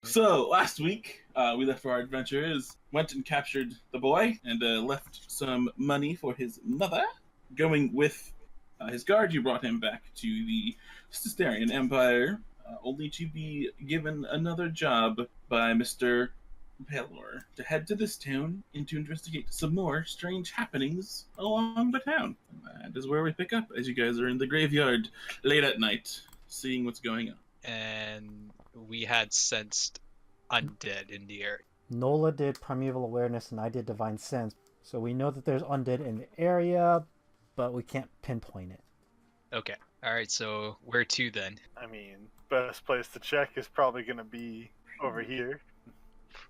So last week, we left for our adventurers, went and captured the boy, and left some money for his mother. Going with his guard, you brought him back to the Sisterian Empire, only to be given another job by Mr. Pelor to head to this town and to investigate some more strange happenings along the town. And that is where we pick up, as you guys are in the graveyard late at night, seeing what's going on. And we had sensed undead in the area. Nola did Primeval Awareness and I did Divine Sense. So we know that there's undead in the area, but we can't pinpoint it. Okay. Alright, so where to then? I mean, best place to check is probably going to be over here.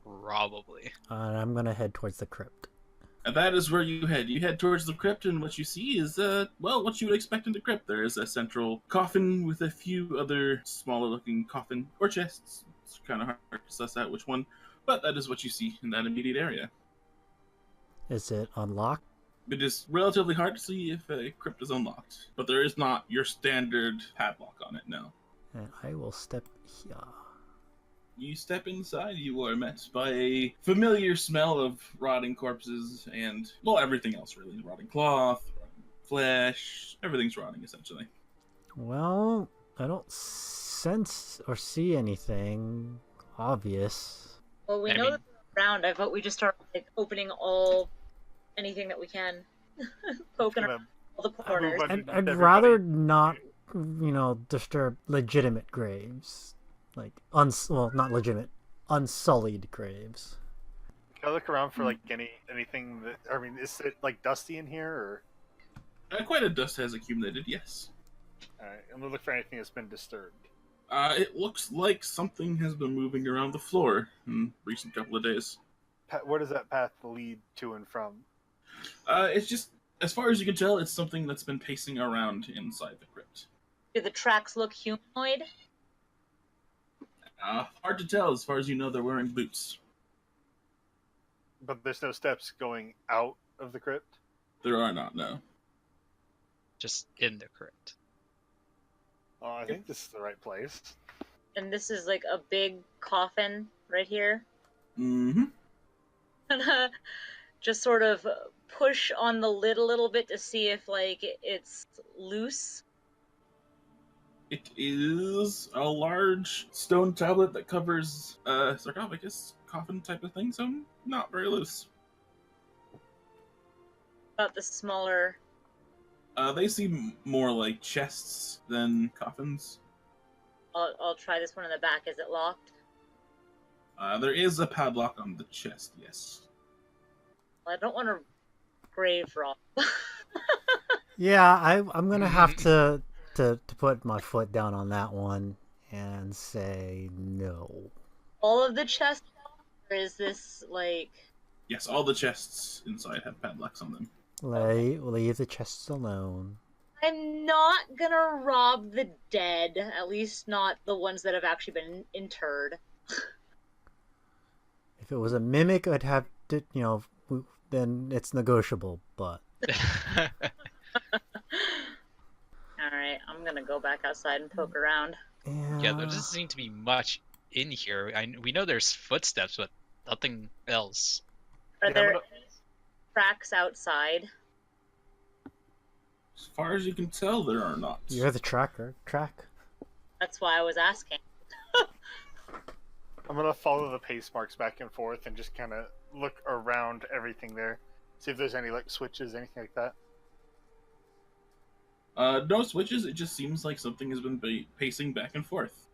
Probably. I'm going to head towards the crypt. And that is where you head. You head towards the crypt, and what you see is, what you would expect in the crypt. There is a central coffin with a few other smaller-looking coffin or chests. It's kind of hard to suss out which one, but that is what you see in that immediate area. Is it unlocked? It is relatively hard to see if a crypt is unlocked, but there is not your standard padlock on it now. And I will step here. You step inside, you are met by a familiar smell of rotting corpses and, well, everything else really. Rotting cloth, rotting flesh, everything's rotting essentially. Well, I don't sense or see anything obvious. Well, we know that they're around. I vote we just start opening anything that we can, poking around all the corners. I'd rather not, disturb legitimate graves. Like, not legitimate, unsullied graves. Can I look around for, anything that... I mean, is it, dusty in here, or...? Quite a dust has accumulated, yes. Alright, I'm gonna look for anything that's been disturbed. It looks like something has been moving around the floor in the recent couple of days. Where does that path lead to and from? It's just, as far as you can tell, it's something that's been pacing around inside the crypt. Do the tracks look humanoid? Hard to tell. As far as you know, they're wearing boots. But there's no steps going out of the crypt? There are not, no. Just in the crypt. Oh, I think this is the right place. And this is like a big coffin right here. Mm-hmm. Just sort of push on the lid a little bit to see if, it's loose. It is a large stone tablet that covers a sarcophagus, coffin type of thing, so not very loose. About the smaller... They seem more like chests than coffins. I'll try this one in the back. Is it locked? There is a padlock on the chest, yes. Well, I don't want to grave rob. Yeah, I'm gonna have to put my foot down on that one and say no. All of the chests, or is this Yes, all the chests inside have padlocks on them. Leave the chests alone. I'm not gonna rob the dead, at least not the ones that have actually been interred. If it was a mimic, I'd have to, then it's negotiable, but... Alright, I'm gonna go back outside and poke around. Yeah, there doesn't seem to be much in here. We know there's footsteps, but nothing else. Are there any tracks outside? As far as you can tell, there are not. You're the tracker. Track. That's why I was asking. I'm gonna follow the pace marks back and forth and just kind of look around everything there. See if there's any, switches, anything like that. No switches, it just seems like something has been pacing back and forth.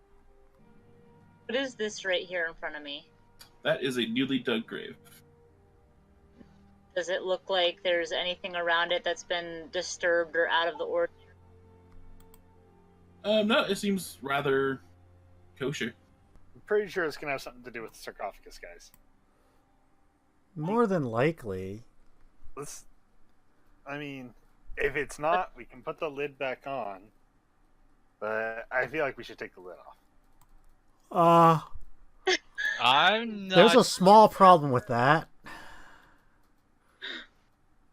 What is this right here in front of me? That is a newly dug grave. Does it look like there's anything around it that's been disturbed or out of the ordinary? No, it seems rather kosher. I'm pretty sure it's gonna have something to do with the sarcophagus, guys. More than likely. If it's not, we can put the lid back on. But I feel like we should take the lid off. I'm not... There's a small problem with that.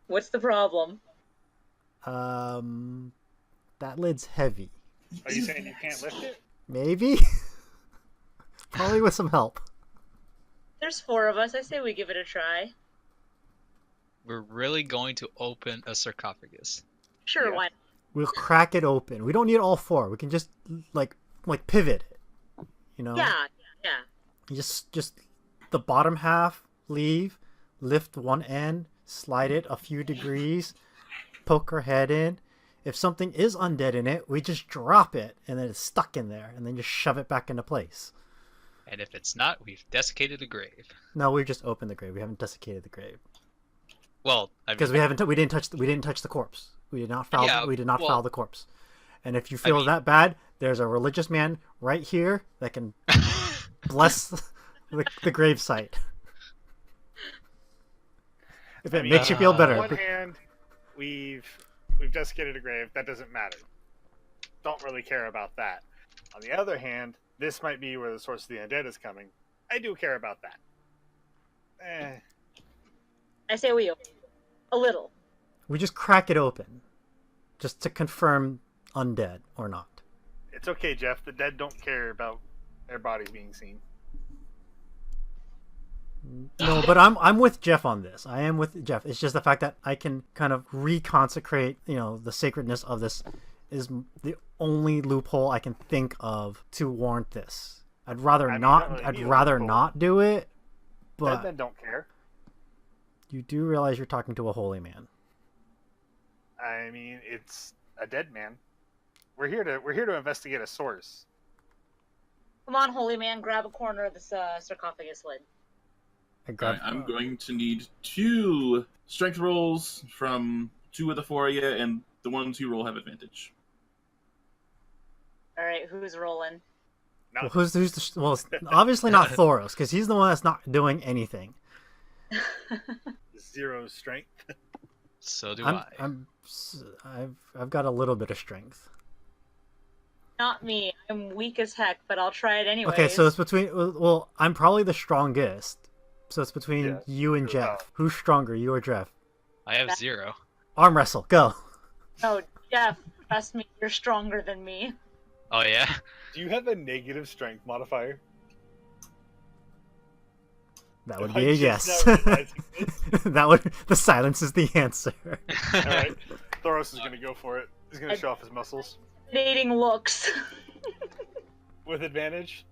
What's the problem? That lid's heavy. Are you saying you can't lift it? Maybe? Probably with some help. There's 4 of us. I say we give it a try. We're really going to open a sarcophagus. Sure, Yeah. why not? We'll crack it open. We don't need all 4. We can just like pivot it. You know? Yeah. Just the bottom half, leave, lift one end, slide it a few degrees, poke our head in. If something is undead in it, we just drop it, and then it's stuck in there, and then just shove it back into place. And if it's not, we've desiccated the grave. No, we just opened the grave. We haven't desiccated the grave Well, I mean, because we didn't touch the corpse. We did not foul. Yeah, we did not well, foul the corpse. And if you feel mean- that bad, there's a religious man right here that can bless the grave site. If it makes you feel better. On one hand, we've desiccated a grave. That doesn't matter. Don't really care about that. On the other hand, this might be where the source of the undead is coming. I do care about that. I say we open a little. We just crack it open, just to confirm undead or not. It's okay, Jeff. The dead don't care about their bodies being seen. No, but I'm with Jeff on this. I am with Jeff. It's just the fact that I can kind of reconsecrate, the sacredness of this is the only loophole I can think of to warrant this. I'd rather I mean, not. don't really I'd need a rather loophole. not do it. Dead But men don't care. you do realize you're talking to a holy man. I mean, it's a dead man. We're here to investigate a source. Come on, holy man, grab a corner of this sarcophagus lid. I grab, Alright, I'm going to need 2 strength rolls from 2 of the 4 of you, and the ones who roll have advantage. All right, who's rolling? Well, who's well, it's obviously not Thoros because he's the one that's not doing anything. 0 strength. so do I've got a little bit of strength. Not me. I'm weak as heck, but I'll try it anyway. Okay, so it's between. Well, I'm probably the strongest. So it's between Yeah. you and Jeff. Who's stronger, you or Jeff? I have 0. Arm wrestle, go. No, Jeff, trust me, you're stronger than me. Oh yeah. Do you have a negative strength modifier? That would Am be I a just yes. now realizing this? That would. The silence is the answer. All right, Thoros is gonna go for it. He's gonna show off his muscles Dating looks. with advantage.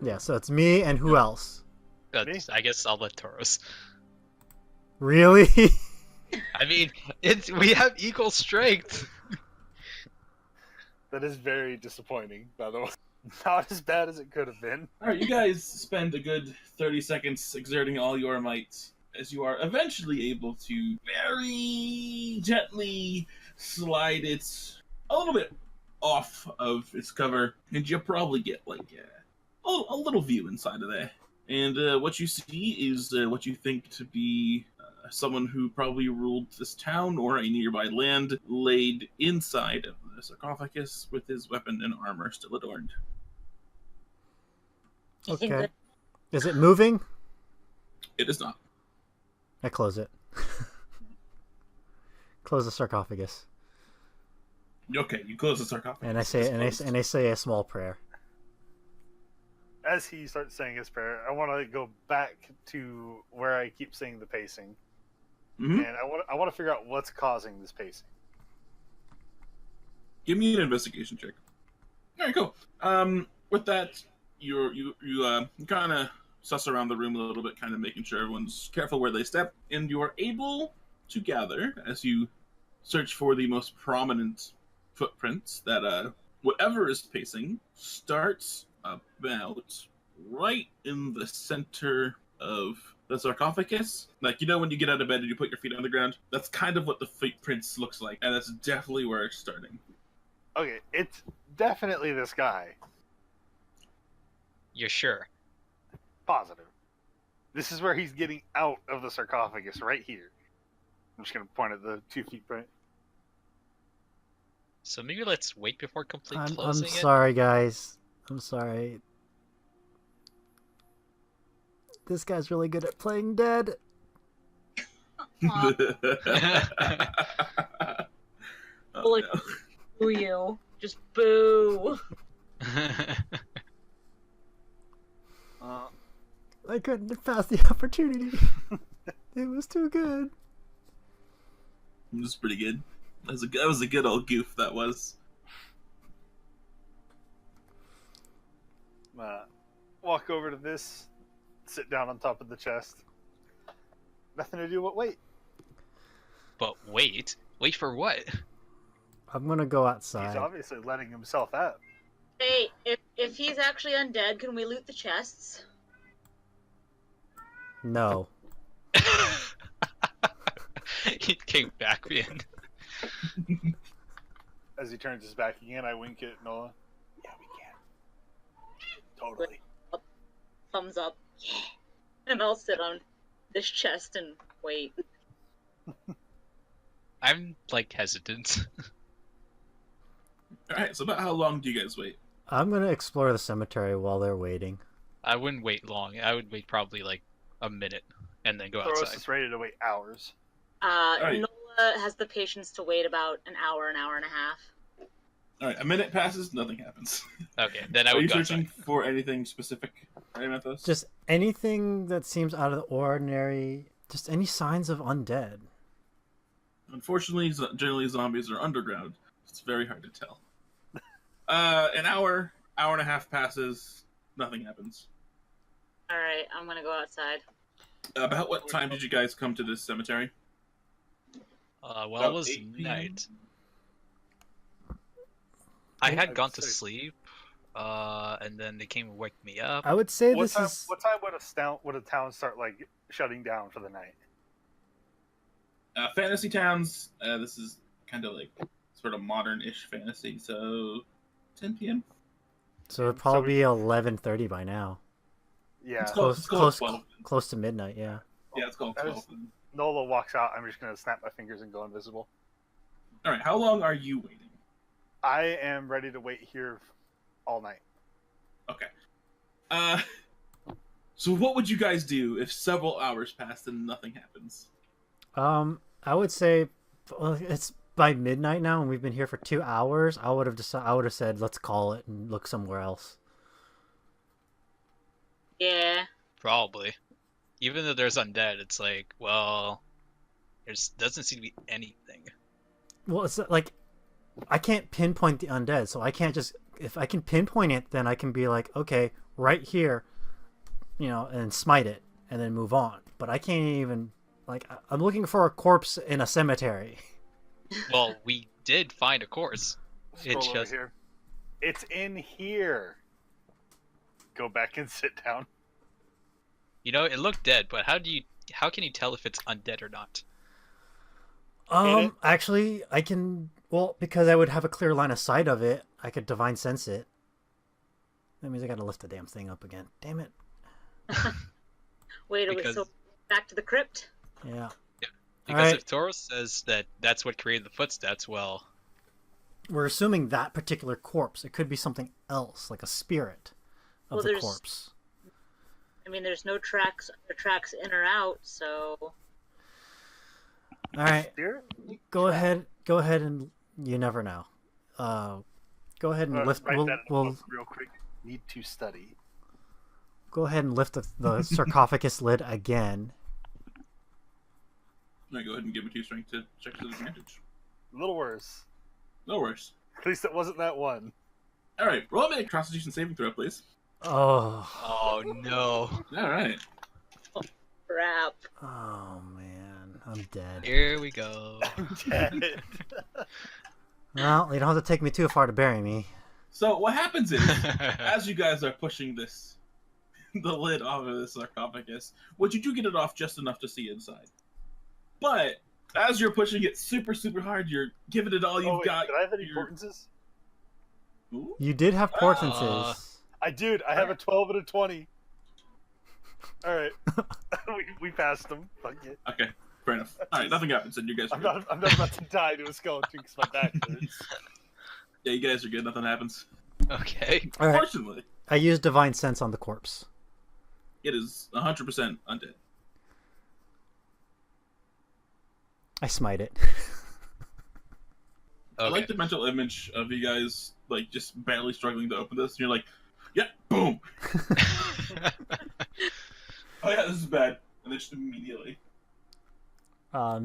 Yeah, so it's me and who else? I guess I'll let Tauros. Really? I mean, we have equal strength. That is very disappointing, by the way. Not as bad as it could have been. Alright, you guys spend a good 30 seconds exerting all your might as you are eventually able to very gently slide it a little bit off of its cover, and you probably get like a little view inside of there. And what you see is what you think to be someone who probably ruled this town or a nearby land, laid inside of the sarcophagus with his weapon and armor still adorned. You think Okay. that- Is it moving? It is not. I close it. Close the sarcophagus, Okay, you close the sarcophagus. and I say and I say a small prayer. As he starts saying his prayer, I want to go back to where I keep saying the pacing, Mhm. and I want to figure out what's causing this pacing. Give me an investigation check. All right, cool. With that, you kind of suss around the room a little bit, kind of making sure everyone's careful where they step, and you are able to gather as you search for the most prominent footprints that whatever is pacing starts about right in the center of the sarcophagus. Like, you know when you get out of bed and you put your feet on the ground? That's kind of what the footprints looks like, and that's definitely where it's starting. Okay, it's definitely this guy. You're sure? Positive. This is where he's getting out of the sarcophagus, right here. I'm just gonna point at the 2 feet print. So maybe let's wait before complete I'm closing it. sorry, guys. I'm sorry. This guy's really good at playing dead. Aw, Oh, Like- no. boo you. Just boo. I couldn't pass the opportunity. It was too good. It was pretty good. That was a good old goof, that was. Walk over to this, sit down on top of the chest. Nothing to do but wait. But wait for what? I'm gonna go He's outside. obviously letting himself out. Hey, if he's actually undead, can we loot the chests? No. He came back in. As he turns his back again, I wink at Nola. Yeah, we can. Totally. Thumbs up. Yeah. And I'll sit on this chest and wait. I'm like hesitant. Alright, so about how long do you guys wait? I'm gonna explore the cemetery while they're waiting. I wouldn't wait long. I would wait probably like a minute and then go Thoros outside. is ready to wait hours. Alright. Nola has the patience to wait about an hour and a half. Alright, a minute passes, nothing happens. Okay, then I Are you would go searching outside. for anything specific, right, Mathos? Just anything that seems out of the ordinary. Just any signs of undead. Unfortunately, generally zombies are underground. It's very hard to tell. An hour and a half passes, nothing happens. Alright, I'm gonna go outside. About what time did you guys come to this cemetery? Well, About it was 8 p.m.? night. I had I'd gone to say- sleep, and then they came and woke me up. I would say What this time? is. What time would a town start like shutting down for the night? Fantasy towns. This is kind of like sort of modern-ish fantasy. So, 10 p.m. So it'd probably be 11:30 by now. Yeah. It's Close, close close, 12. close to midnight. Yeah. Yeah, it's called That 12. is- Nola walks out. I'm just gonna snap my fingers and go invisible. All right, how long are you waiting? I am ready to wait here all night. Okay. So what would you guys do if several hours passed and nothing happens? I would say, well, it's by midnight now, and we've been here for 2 hours. I would have said, let's call it and look somewhere else. Yeah. Probably. Even though there's undead, it's like, well, there's doesn't seem to be anything. Well, it's like I can't pinpoint the undead, so I can't just. If I can pinpoint it, then I can be like, okay, right here, and smite it, and then move on. But I can't even. Like, I'm looking for a corpse in a cemetery. Well, we did find a course. Scroll It's over just here. It's in here. Go back and sit down. it looked dead, but how can you tell if it's undead or not? it? Actually, I can. Well, because I would have a clear line of sight of it, I could divine sense it. That means I gotta lift the damn thing up again. Damn it. Wait, Because- so back to the crypt? Yeah. Because Alright. if Taurus says that that's what created the footsteps, well, We're assuming that particular corpse. It could be something else, like a spirit of Well, the there's- corpse. I mean, there's no tracks in or out, so All right, Here? go ahead. Go ahead, and you never know. Go ahead and lift. Write We'll, that in a we'll book real quick. Need to study. go ahead and lift the sarcophagus lid again. All right, go ahead and give me 2 strength to check his advantage. A little worse. No worries. At least it wasn't that one. All right, roll me a Constitution saving throw, please. Oh, oh no, All right. crap. oh man, I'm dead. here we go. Dead. Well, you don't have to take me too far to bury me. So what happens is, as you guys are pushing the lid off of the sarcophagus, which you do get it off just enough to see inside. But as you're pushing it super, super hard, you're giving it all you've Oh, wait, got. did I have any You're- portences? Ooh. You did have portences. I did. I have a 12 and a 20. All right. we passed them. Fuck it. Okay, fair enough. All right, nothing happens, and you guys are good. I'm not about to die to a skeleton because my back hurts. Yeah, you guys are good. Nothing happens. Okay. All right, Fortunately, I used divine sense on the corpse. it is 100% undead. I smite it. I Okay. like the mental image of you guys like just barely struggling to open this. And you're like, yeah, boom. Oh yeah, this is bad. And then just immediately.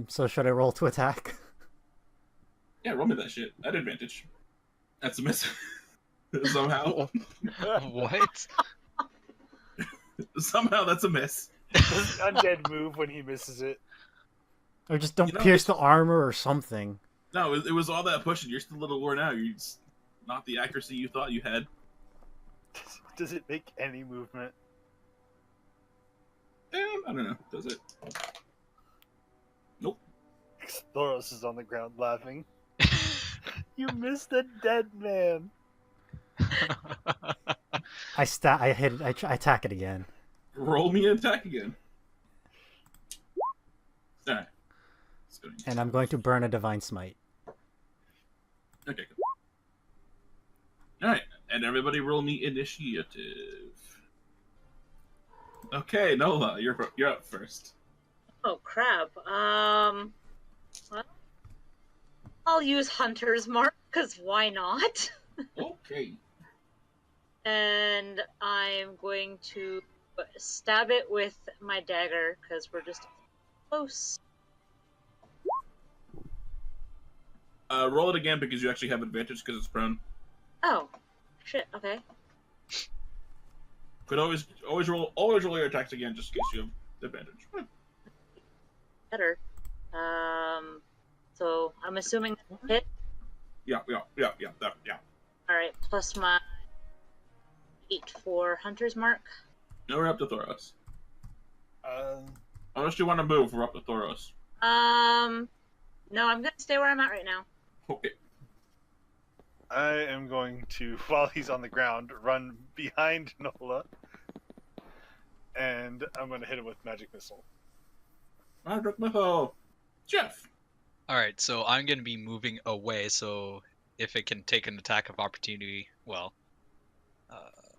So should I roll to attack? Yeah, roll me that shit. At advantage. That's a miss. Somehow. What? Somehow that's a miss. Does undead move when he misses it? Or just don't You know, pierce it's- the armor or something. No, it was all that pushing. You're still a little worn out. You're just not the accuracy you thought you had. Does it make any movement? I don't know. Does it? Thoros is on the ground laughing. You missed a dead man. I hit it. I attack it again. Roll me an attack again. Alright. Let's go. And I'm going to burn a divine smite. Okay, cool. Alright, and everybody roll me initiative. Okay, Nola, you're up first. Oh crap. Well, I'll use Hunter's Mark, because why not? Okay. And I'm going to stab it with my dagger, because we're just close. Roll it again because you actually have advantage because it's prone. Oh, shit, okay. Could always roll your attacks again just in case you have advantage. Better. So I'm assuming hit. Yeah. Alright, plus my 8 for Hunter's Mark. Now we're up to Thoros. Um, Unless you want to move, we're up to Thoros. No, I'm gonna stay where I'm at right now. Okay. I am going to, while he's on the ground, run behind Nola. And I'm going to hit him with Magic Missile. Magic Missile. Jeff. Alright, so I'm gonna be moving away, so if it can take an attack of opportunity, well.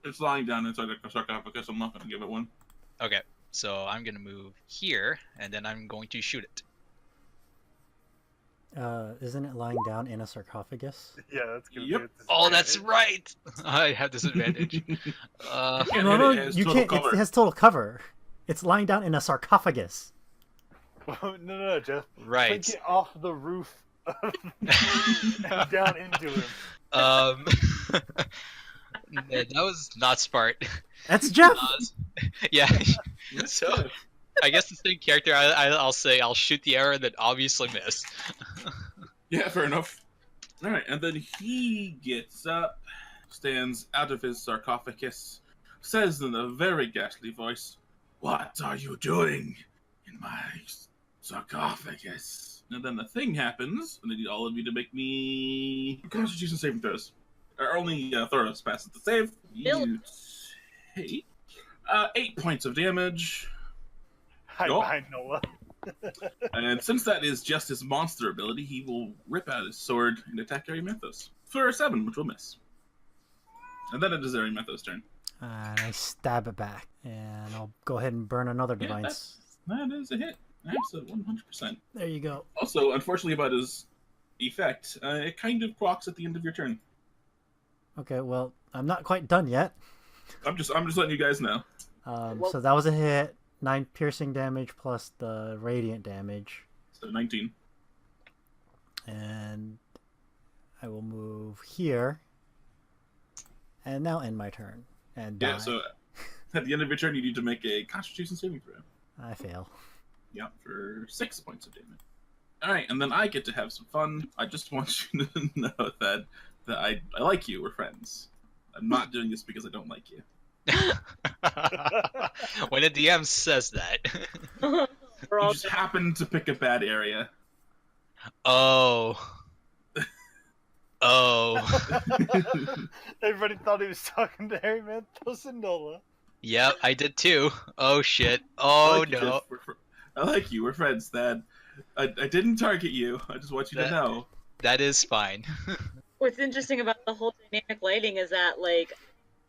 It's lying down inside the sarcophagus. I'm not going to give it one. Okay, so I'm gonna move here, and then I'm going to shoot it. Isn't it lying down in a sarcophagus? Yeah, that's going to Yep. be it. Oh, that's right! I have disadvantage. Can't No, hit it, it has you total can't. cover. It has total cover. It's lying down in a sarcophagus. No, Jeff. Right. Take it off the roof and down into him. That was not smart. That's Jeff. Yeah, Yes, so- Jeff. I guess the same character, I'll say I'll shoot the arrow and then obviously miss. Yeah, fair enough. Alright, and then he gets up, stands out of his sarcophagus, says in a very ghastly voice, "What are you doing in my sarcophagus?" And then the thing happens, and I need all of you to make me Constitution saving throws. Or only Thoros passes the save. You take 8 points of damage. Hide Yup. behind Nola. And since that is just his monster ability, he will rip out his sword and attack Erymanthos for a 7, which will miss. And then it is Erymanthos' turn. And I stab it back, and I'll go ahead and burn another Yeah, divine. that is a hit. Absolutely, 100%. There you go. Also, unfortunately about his effect, it kind of procs at the end of your turn. Okay, well, I'm not quite done yet. I'm just letting you guys know. Well- So that was a hit. 9 piercing damage plus the radiant damage. So 19. And I will move here. And now end my turn. And die. Yeah, so at the end of your turn, you need to make a Constitution saving throw. I fail. Yeah, for 6 points of damage. Alright, and then I get to have some fun. I just want you to know that I like you. We're friends. I'm not doing this because I don't like you. When a DM says that. We're You all just happened to pick a bad area. Oh. Oh. Everybody thought he was talking to Harry Manthos and Nola. Yep, I did too. Oh shit. I Oh like you, no. Jeff. I like you. We're friends, Thad. I didn't target you. I just want you to That- know. That is fine. What's interesting about the whole dynamic lighting is that, like,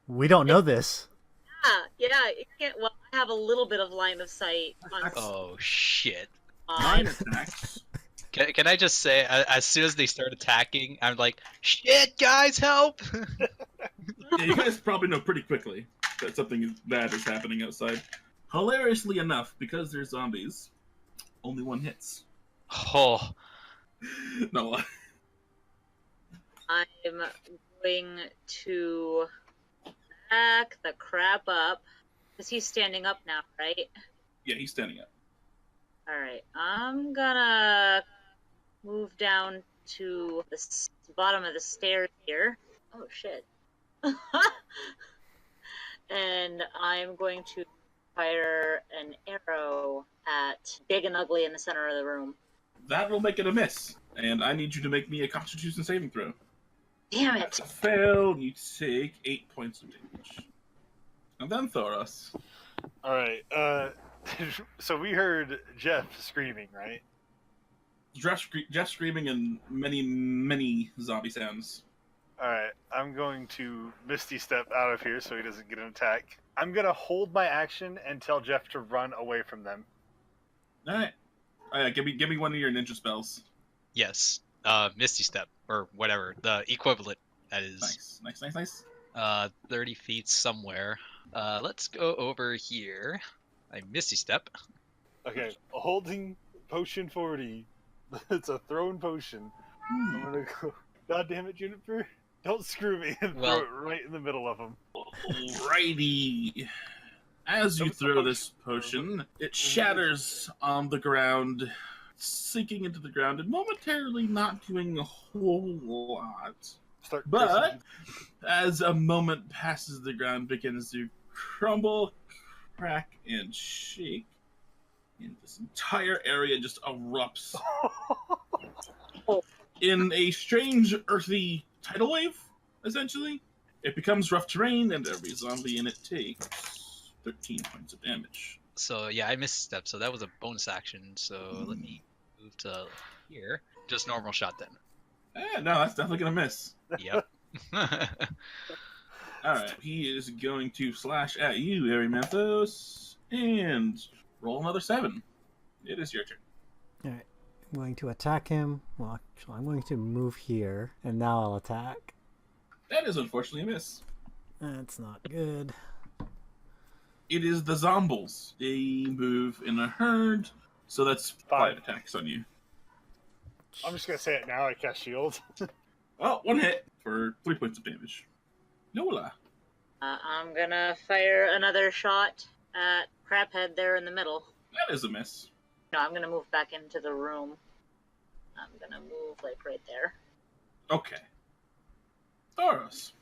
We don't know this. it can't. Well, I have a little bit of line of sight on Oh shit. Nine mine. attacks. Can I just say, as soon as they start attacking, I'm like, shit, guys, help! Yeah, you guys probably know pretty quickly. that something bad is happening outside. Hilariously enough, because they're zombies, only one hits. Oh, No, I'm going to back the crap up. Because he's standing up now, right? yeah, he's standing up. Alright, I'm gonna move down to the bottom of the stairs here. Oh, shit. And I'm going to fire an arrow at Big and Ugly in the center of the room. That will make it a miss, and I need you to make me a Constitution saving throw. Damn it! That's a fail, and you take 8 points of damage. And then Thoros. All right. So we heard Jeff screaming, right? Jeff screaming and many zombie sounds. All right. I'm going to Misty Step out of here so he doesn't get an attack. I'm gonna hold my action and tell Jeff to run away from them. All right. Give me one of your ninja spells. yes. Misty Step, or whatever. The equivalent, that is. Nice. 30 feet somewhere. Let's go over here. I Misty Step. Okay. Holding potion 40. It's a thrown potion. I'm gonna go. God damn it, Juniper! Don't screw me and Well- throw it right in the middle of him. Alrighty. As you throw this potion, it shatters on the ground, sinking into the ground and momentarily not doing a whole lot. Start But cursing. as a moment passes, the ground begins to crumble, crack, and shake. And this entire area just erupts in a strange, earthy tidal wave, essentially. It becomes rough terrain, and every zombie in it takes 13 points of damage. So yeah, I Misty Step, so that was a bonus action. So let me move to here. Just normal shot then. No, that's definitely going to miss. Yep. Alright, he is going to slash at you, Erymanthos, and roll another 7. It is your turn. I'm going to attack him. Well, actually, I'm going to move here, and now I'll attack. That is unfortunately a miss. That's not good. It is the zombies. They move in a herd, so that's 5 attacks on you. I'm just gonna say it now. I cast shield. Oh, 1 hit for 3 points of damage. Nola. I'm gonna fire another shot at Crabhead there in the middle. That is a miss. No, I'm gonna move back into the room. I'm gonna move, like, right there. Okay. Thoros.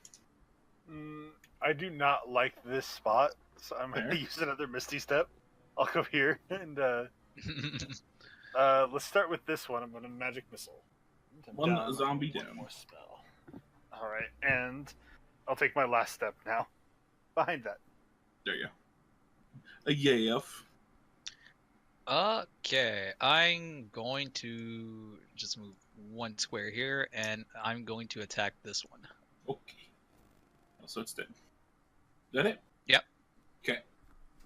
I do not like this spot, so I'm gonna Fair. use another Misty Step. I'll go here and let's start with this one. I'm gonna Magic Missile. I'm One down zombie one down. more spell. All right, and I'll take my last step now. Behind that. There you go. A YF. Okay, I'm going to just move 1 square here, and I'm going to attack this one. Okay. So it's dead. Is that it? Yep. Okay.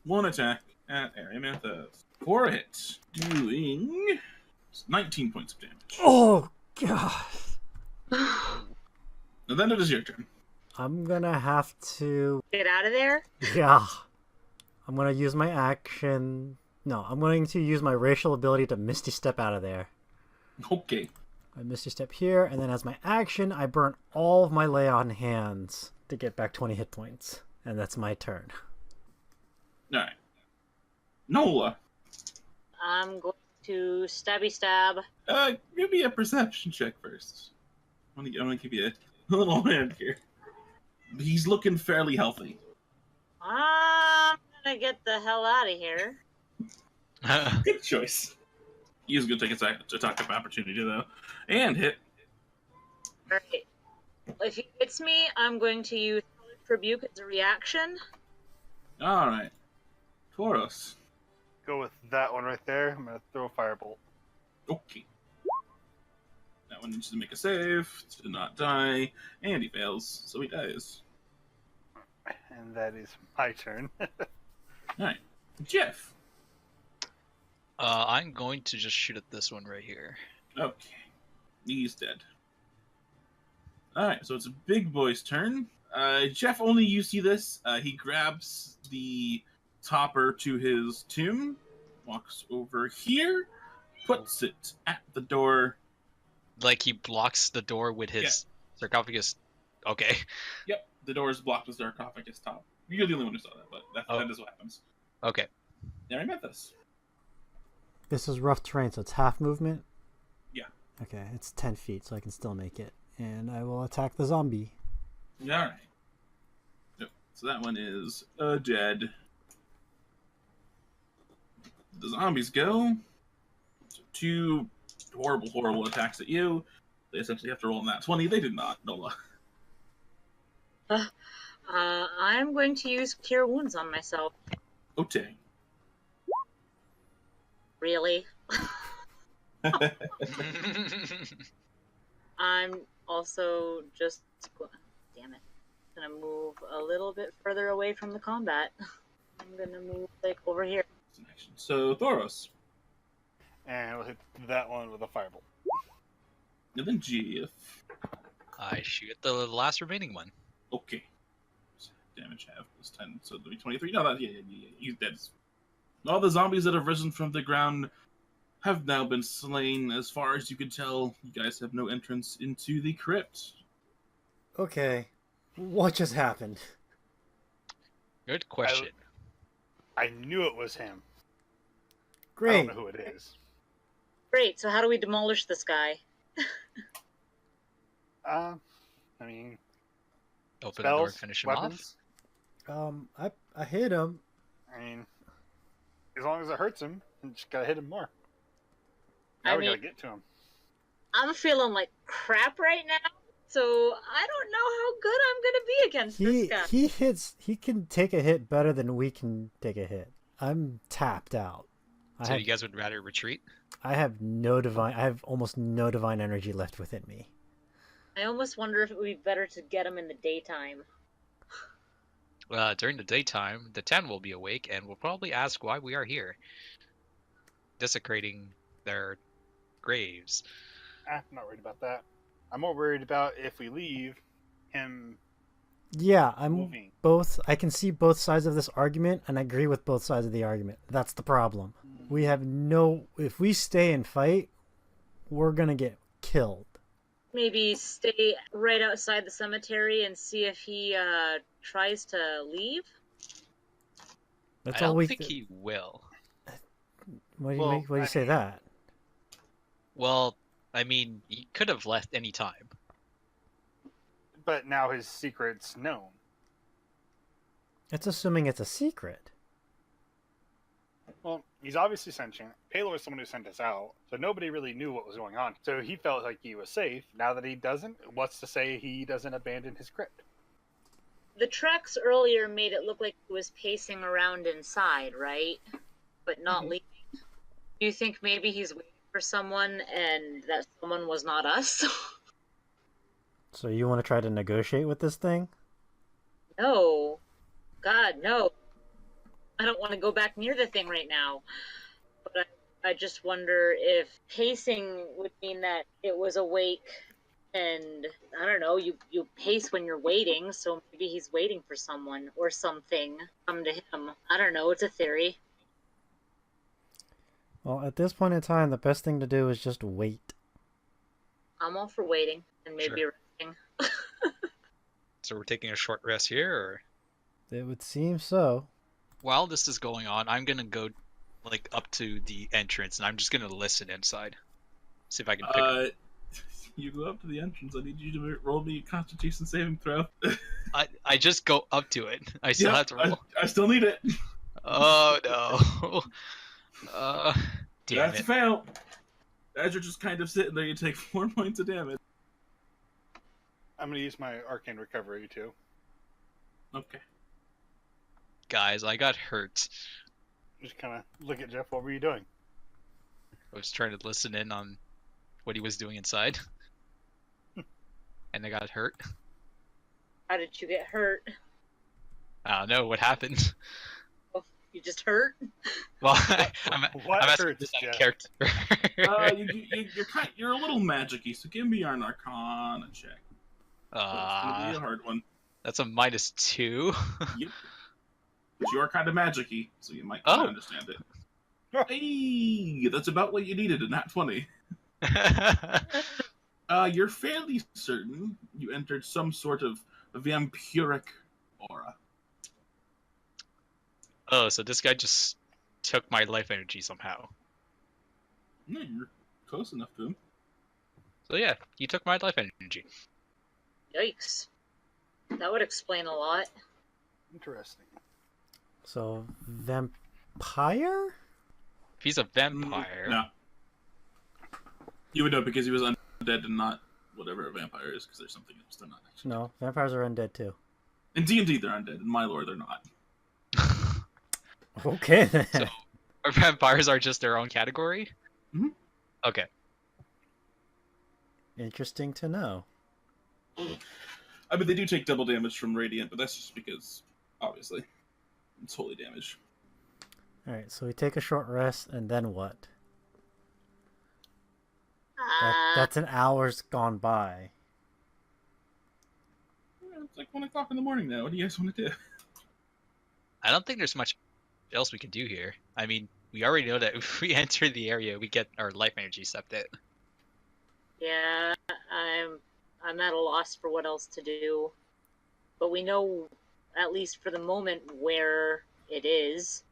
1 attack at Erymanthos. 4 hits. Doing 19 points of damage. Oh, God. And then it is your turn. I'm gonna have to... Get out of there. Yeah. I'm gonna use my action... No, I'm going to use my racial ability to Misty Step out of there. Okay. I Misty Step here, and then as my action, I burn all of my lay on hands to get back 20 hit points. And that's my turn. Alright. Nola. I'm going to stabby stab. Give me a perception check first. I'm gonna give you a little hand here. He's looking fairly healthy. I'm gonna get the hell out of here. Good choice. He's gonna take attack of opportunity though, and hit. Alright. If he hits me, I'm going to use Rebuke as a reaction. All right, Thoros. Go with that one right there. I'm gonna throw a firebolt. Okay. That one needs to make a save to not die, and he fails, so he dies. And that is my turn. All right, Jeff. I'm going to just shoot at this one right here. Okay, he's dead. All right, so it's a big boy's turn. Jeff, only you see this. He grabs the topper to his tomb, walks over here, puts it at the door. Like he blocks the door with his sarcophagus. Okay. Yep, the door is blocked with sarcophagus top. You're the only one who saw that, but that is what happens. Okay. Nerimethus. This is rough terrain, so it's half movement? Yeah. Okay, it's 10 feet, so I can still make it. And I will attack the zombie. Alright. Yep. So that one is dead. The zombies go. So 2 horrible attacks at you. They essentially have to roll on that 20. They did not, Nola. I'm going to use Cure Wounds on myself. Okay. Really? I'm also just... Damn it. I'm gonna move a little bit further away from the combat. I'm gonna move, like, over here. So, Thoros. And we'll hit that one with a fireball. And then Jeff. I shoot the last remaining one. Okay. So damage half plus 10, so it'll be 23. No, he's dead. All the zombies that have risen from the ground have now been slain. As far as you can tell, you guys have no entrance into the crypt. Okay. What just happened? Good question. I knew it was him. I Great. don't know who it is. Great, so how do we demolish this guy? I mean, Open the door and spells, finish him off. weapons. I hit him. I mean, as long as it hurts him, you just gotta hit him more. Now I we mean- gotta get to him. I'm feeling like crap right now, so I don't know how good I'm gonna be against this guy. He can take a hit better than we can take a hit. I'm tapped out. So you guys would rather retreat? I have almost no divine energy left within me. I almost wonder if it would be better to get him in the daytime. During the daytime, the 10 will be awake and will probably ask why we are here, desecrating their graves. I'm not worried about that. I'm more worried about if we leave him Yeah, I'm moving. both. I can see both sides of this argument, and I agree with both sides of the argument. That's the problem. We have no. If we stay and fight, we're gonna get killed. Maybe stay right outside the cemetery and see if he tries to leave. That's I all don't we. think he will. Why do you Well, make? Why do you I say mean- that? Well, I mean, he could have left any time. But now his secret's known. It's assuming it's a secret. Well, he's obviously sentient. Palor is someone who sent us out, so nobody really knew what was going on. So he felt like he was safe. Now that he doesn't, what's to say he doesn't abandon his crypt? The tracks earlier made it look like he was pacing around inside, right? But not leaving. Do you think maybe he's waiting for someone and that someone was not us? So you want to try to negotiate with this thing? No. God, no. I don't want to go back near the thing right now. But I just wonder if pacing would mean that it was awake and, I don't know, you pace when you're waiting, so maybe he's waiting for someone or something come to him. I don't know, it's a theory. Well, at this point in time, the best thing to do is just wait. I'm all for waiting and maybe Sure. resting. So we're taking a short rest here, or It would seem so. while this is going on, I'm gonna go like up to the entrance and I'm just gonna listen inside. See if I can pick up. You go up to the entrance. I need you to roll me a Constitution saving throw. I just go up to it. I still Yep, have to roll. I still need it. Oh no. Damn That's a it. fail. As you're just kind of sitting there, you take 4 points of damage. I'm going to use my arcane recovery too. Okay. Guys, I got hurt. Just kind of look at Jeff. What were you doing? I was trying to listen in on what he was doing inside. And I got hurt. How did you get hurt? I don't know what happened. You just hurt? Well, I'm What asking hurts, this out of Jeff? character. You're a little magic-y, so give me your Arcana check. It's gonna be a hard one. That's a -2. Yep. But you are kind of magic-y, so you might kind of Oh. understand it. Hey, that's about what you needed in that 20. You're fairly certain you entered some sort of vampiric aura. Oh, so this guy just took my life energy somehow. No, you're close enough to him. So yeah, he took my life energy. Yikes. That would explain a lot. Interesting. So, vampire? If he's a vampire, No. You would know because he was undead and not whatever a vampire is, because there's something else they're not actually. No, vampires are undead too. In D&D, they're undead. In my lore, they're not. Okay then. So- our vampires are just their own category. Mhm. Okay. Interesting to know. I mean, they do take double damage from radiant, but that's just because, obviously, it's holy damage. Alright, so we take a short rest, and then what? Uh, That's an hour's gone by. It's like 1 o'clock in the morning now. What do you guys want to do? I don't think there's much else we can do here. I mean, we already know that if we enter the area, we get our life energy sucked in. yeah, I'm at a loss for what else to do. But we know, at least for the moment, where it is.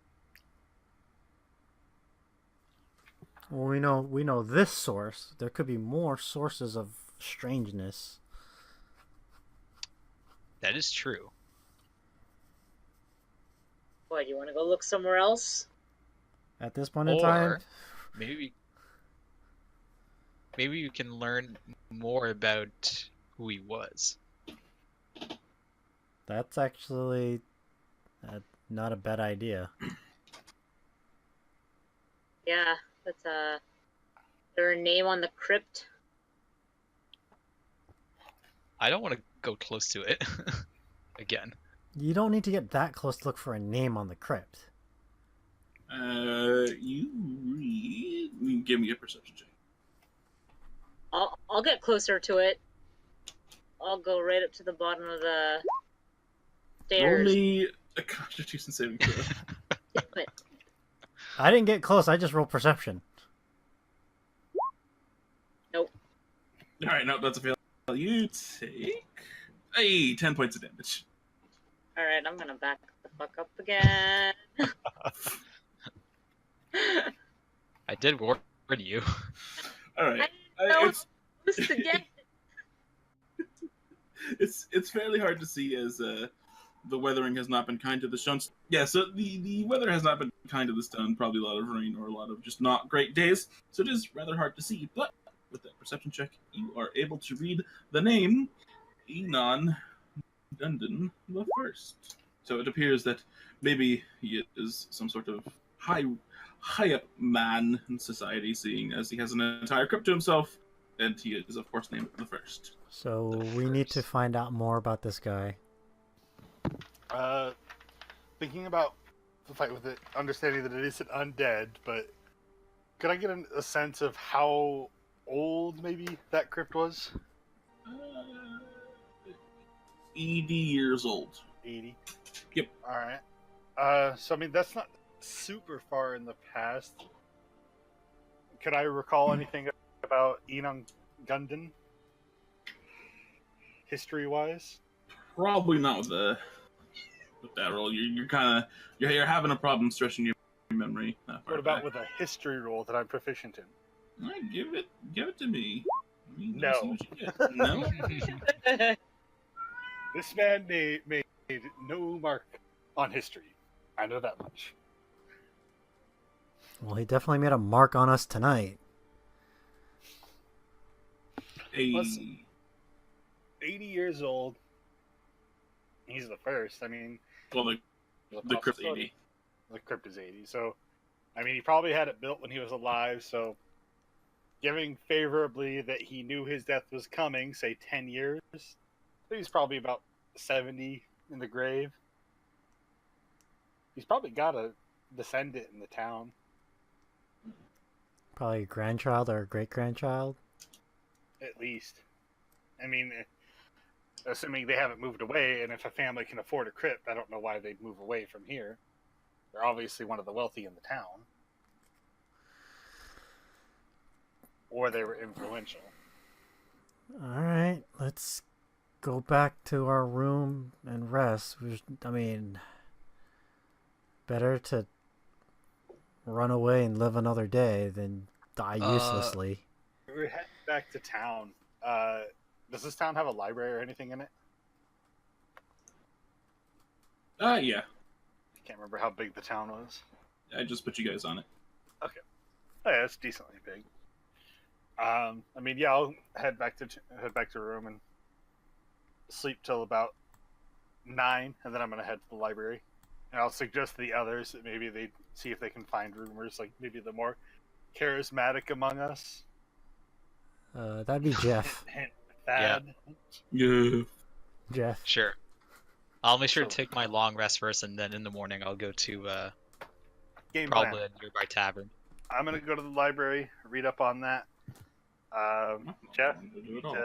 Well, we know this source. There could be more sources of strangeness. That is true. What, you want to go look somewhere else? At this point in time, Or maybe we can learn more about who he was. that's actually not a bad idea. Yeah, that's is there a name on the crypt? I don't want to go close to it again. You don't need to get that close to look for a name on the crypt. You give me a perception check. I'll get closer to it. I'll go right up to the bottom of the stairs. Only a Constitution saving throw. But I didn't get close. I just rolled perception. nope. All right, no, that's a fail. You take 10 points of damage. All right, I'm gonna back the fuck up again. I did warn you. All right, No, it's Boost again. it's fairly hard to see as the weathering has not been kind to the stone. Yeah, so the weather has not been kind to the stone. Probably a lot of rain or a lot of just not great days. So it is rather hard to see. But with that perception check, you are able to read the name Enon Dundon the First. So it appears that maybe he is some sort of high up man in society, seeing as he has an entire crypt to himself, and he is of course named the First. So The we need to first. find out more about this guy. Thinking about the fight with it, understanding that it isn't undead, but could I get a sense of how old maybe that crypt was? 80 years old. 80. Yep. All right. So I mean that's not super far in the past. Could I recall anything about Enon Gundon, history-wise? Probably not with that roll. You're kind of you're having a problem stretching your memory. That far What about back. with a history roll that I'm proficient in? Alright, give it to me. I mean, No. let's see what you get. No. This man made no mark on history. I know that much. Well, he definitely made a mark on us tonight. Hey. Listen. 80 years old. He's the first. I mean, Well, there's a the crypt possibility. 80. The crypt is 80. So, I mean, he probably had it built when he was alive. So, giving favorably that he knew his death was coming, say 10 years, so he's probably about 70 in the grave. He's probably got a descendant in the town. Probably a grandchild or a great grandchild. At least. I mean, assuming they haven't moved away. And if a family can afford a crypt, I don't know why they'd move away from here. They're obviously one of the wealthy in the town, or they were influential. All right, let's go back to our room and rest. I mean, better to run away and live another day than die uselessly. We're heading back to town. Does this town have a library or anything in it? Yeah. I can't remember how big the town was. I just put you guys on it. Oh, yeah, it's decently big. I mean, yeah, I'll head back to room and sleep till about 9, and then I'm gonna head to the library. And I'll suggest to the others that maybe they see if they can find rumors, like maybe the more charismatic among us. That'd be Jeff. Hint, Thad. Yeah. Jeff. Sure. I'll make sure to take my long rest first, and then in the morning I'll go to Game probably plan. a nearby tavern. I'm gonna go to the library, read up on that. Jeff, Do it all.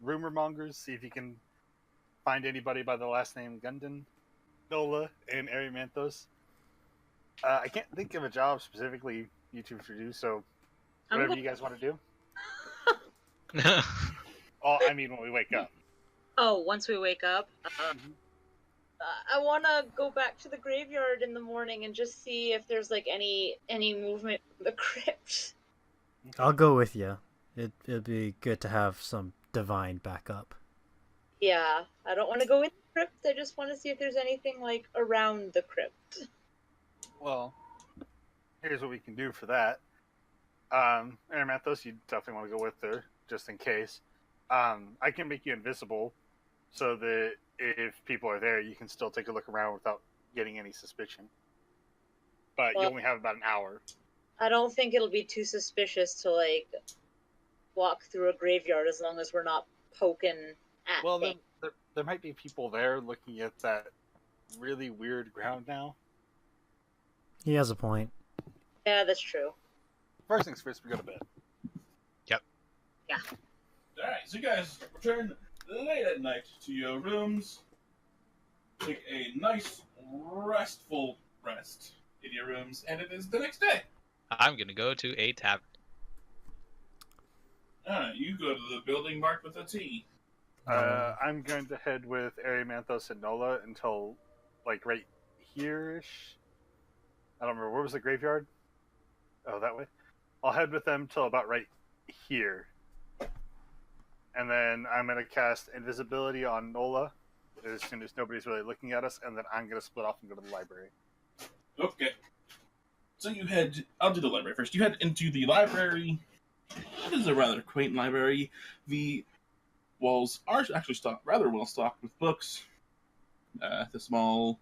rumor mongers, see if you can find anybody by the last name Gundon, Nola, and Arimanthos. I can't think of a job specifically you two should do, so I'm whatever go- you guys want to do. Oh, I mean when we wake up. Oh, once we wake up, I want to go back to the graveyard in the morning and just see if there's like any movement in the crypt. I'll go with you. It'd be good to have some divine backup. Yeah, I don't want to go in the crypt. I just want to see if there's anything like around the crypt. Well, here's what we can do for that. Arimanthos, you definitely want to go with her, just in case. I can make you invisible, so that if people are there, you can still take a look around without getting any suspicion. But you Well- only have about an hour. I don't think it'll be too suspicious to like walk through a graveyard as long as we're not poking at Well, things. there might be people there looking at that really weird ground now. He has a point. Yeah, that's true. First things first, we go to bed. Alright, so you guys return late at night to your rooms. Take a nice, restful rest in your rooms, and it is the next day. I'm gonna go to a tavern. Alright, you go to the building marked with a T. I'm going to head with Arimanthos and Nola until, like, right here-ish. I don't remember. Where was the graveyard? Oh, that way? I'll head with them till about right here. And then I'm going to cast Invisibility on Nola as soon as nobody's really looking at us, and then I'm going to split off and go to the library. Okay. So you head. I'll do the library first. You head into the library. It is a rather quaint library. The walls are actually rather well stocked with books. The small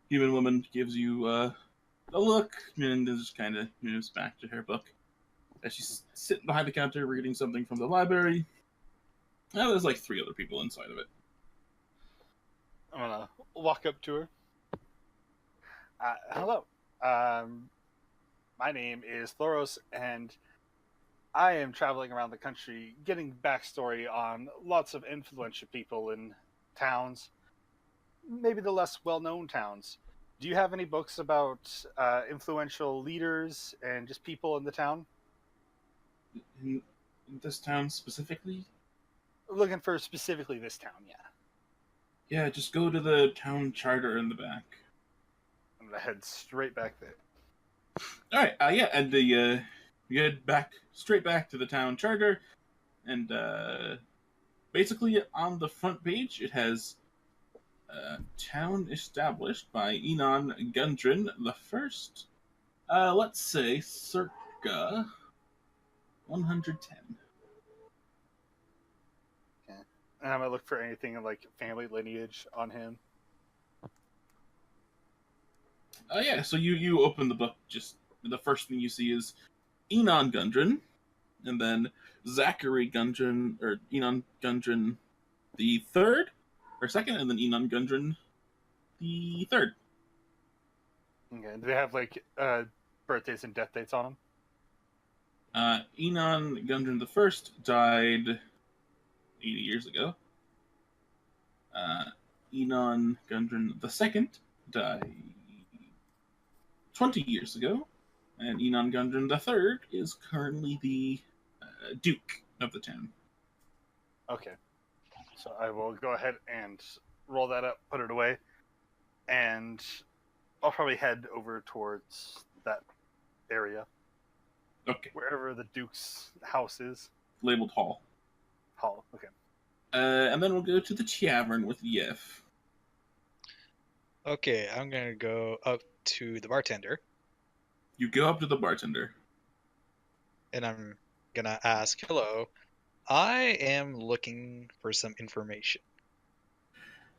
human woman gives you a look and just kind of moves back to her book. As she's sitting behind the counter reading something from the library. Now there's like 3 other people inside of it. I'm going to walk up to her. Hello. My name is Thoros, and I am traveling around the country getting backstory on lots of influential people in towns, maybe the less well-known towns. Do you have any books about influential leaders and just people in the town? In this town specifically? Looking for specifically this town, yeah. Yeah, just go to the town charter in the back. I'm gonna head straight back there. All right, yeah, and you head straight back to the town charter, and basically on the front page it has town established by Enon Gundren the First. Let's say circa 110. And I'm gonna look for anything like family lineage on him. Yeah, so you open the book, just the first thing you see is Enon Gundren, and then Zachary Gundren, or Enon Gundren the third, or second, and then Enon Gundren the third. Okay. Do they have like birthdays and death dates on them? Enon Gundren the first died 80 years ago. Enon Gundren II died 20 years ago, and Enon Gundren III is currently the Duke of the town. Okay. So I will go ahead and roll that up, put it away, and I'll probably head over towards that area, Okay, wherever the Duke's house is. labeled Hall. Hall. Okay. And then we'll go to the tavern with Yef. Okay, I'm gonna go up to the bartender You go up to the bartender. and I'm gonna ask, "Hello, I am looking for some information."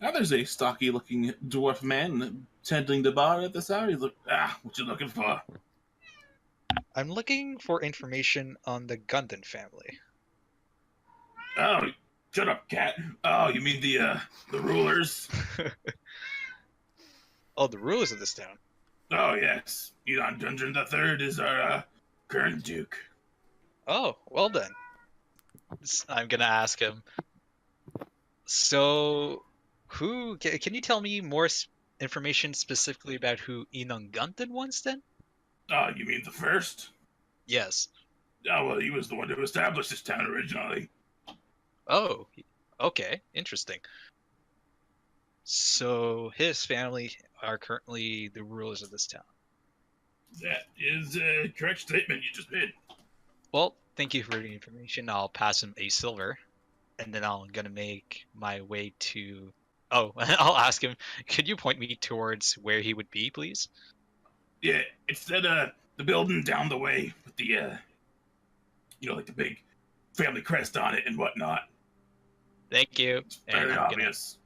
Now there's a stocky-looking dwarf man tending the bar at this hour. He's like, what you looking for? I'm looking for information on the Gundon family. Oh, shut up, cat. Oh, you mean the rulers? Oh, the rulers of this town. Oh, yes. Enon Gundren III is our current duke. Oh, well then. I'm gonna ask him. So, can you tell me more information specifically about who Enon Gundon was then? Oh, you mean the first? Yes. Oh, well, he was the one who established this town originally. Oh, okay, interesting. So his family are currently the rulers of this town. That is a correct statement you just made. Well, thank you for the information. I'll pass him a silver, and then I'm gonna make my way to. Oh, I'll ask him. Could you point me towards where he would be, please? Yeah, it's that the building down the way with the like the big family crest on it and whatnot. Thank you. It's And very I'm obvious.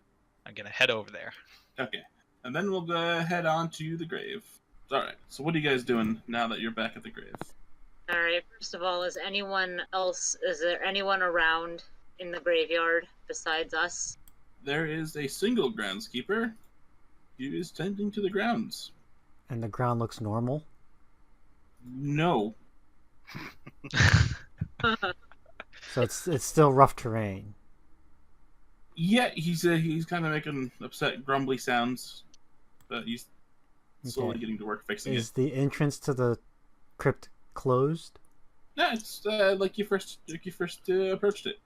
gonna head over there. Okay, and then we'll go head on to the grave. All right. So what are you guys doing now that you're back at the grave? All right. First of all, is there anyone around in the graveyard besides us? There is a single groundskeeper. He is tending to the grounds. And the ground looks normal. No. So it's still rough terrain. Yeah, he's kind of making upset, grumbly sounds, but he's slowly Okay. getting to work fixing Is it. the entrance to the crypt closed? Yeah, it's like you first approached it.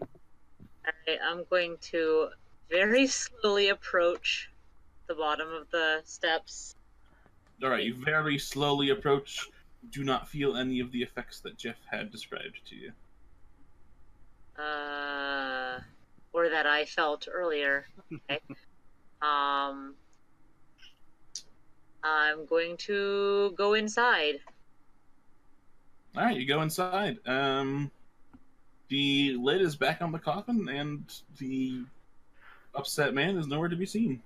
Alright, I'm going to very slowly approach the bottom of the steps. All right, you very slowly approach. Do not feel any of the effects that Jeff had described to you. Or that I felt earlier. Okay. I'm going to go inside. All right, you go inside. The lid is back on the coffin, and the upset man is nowhere to be seen.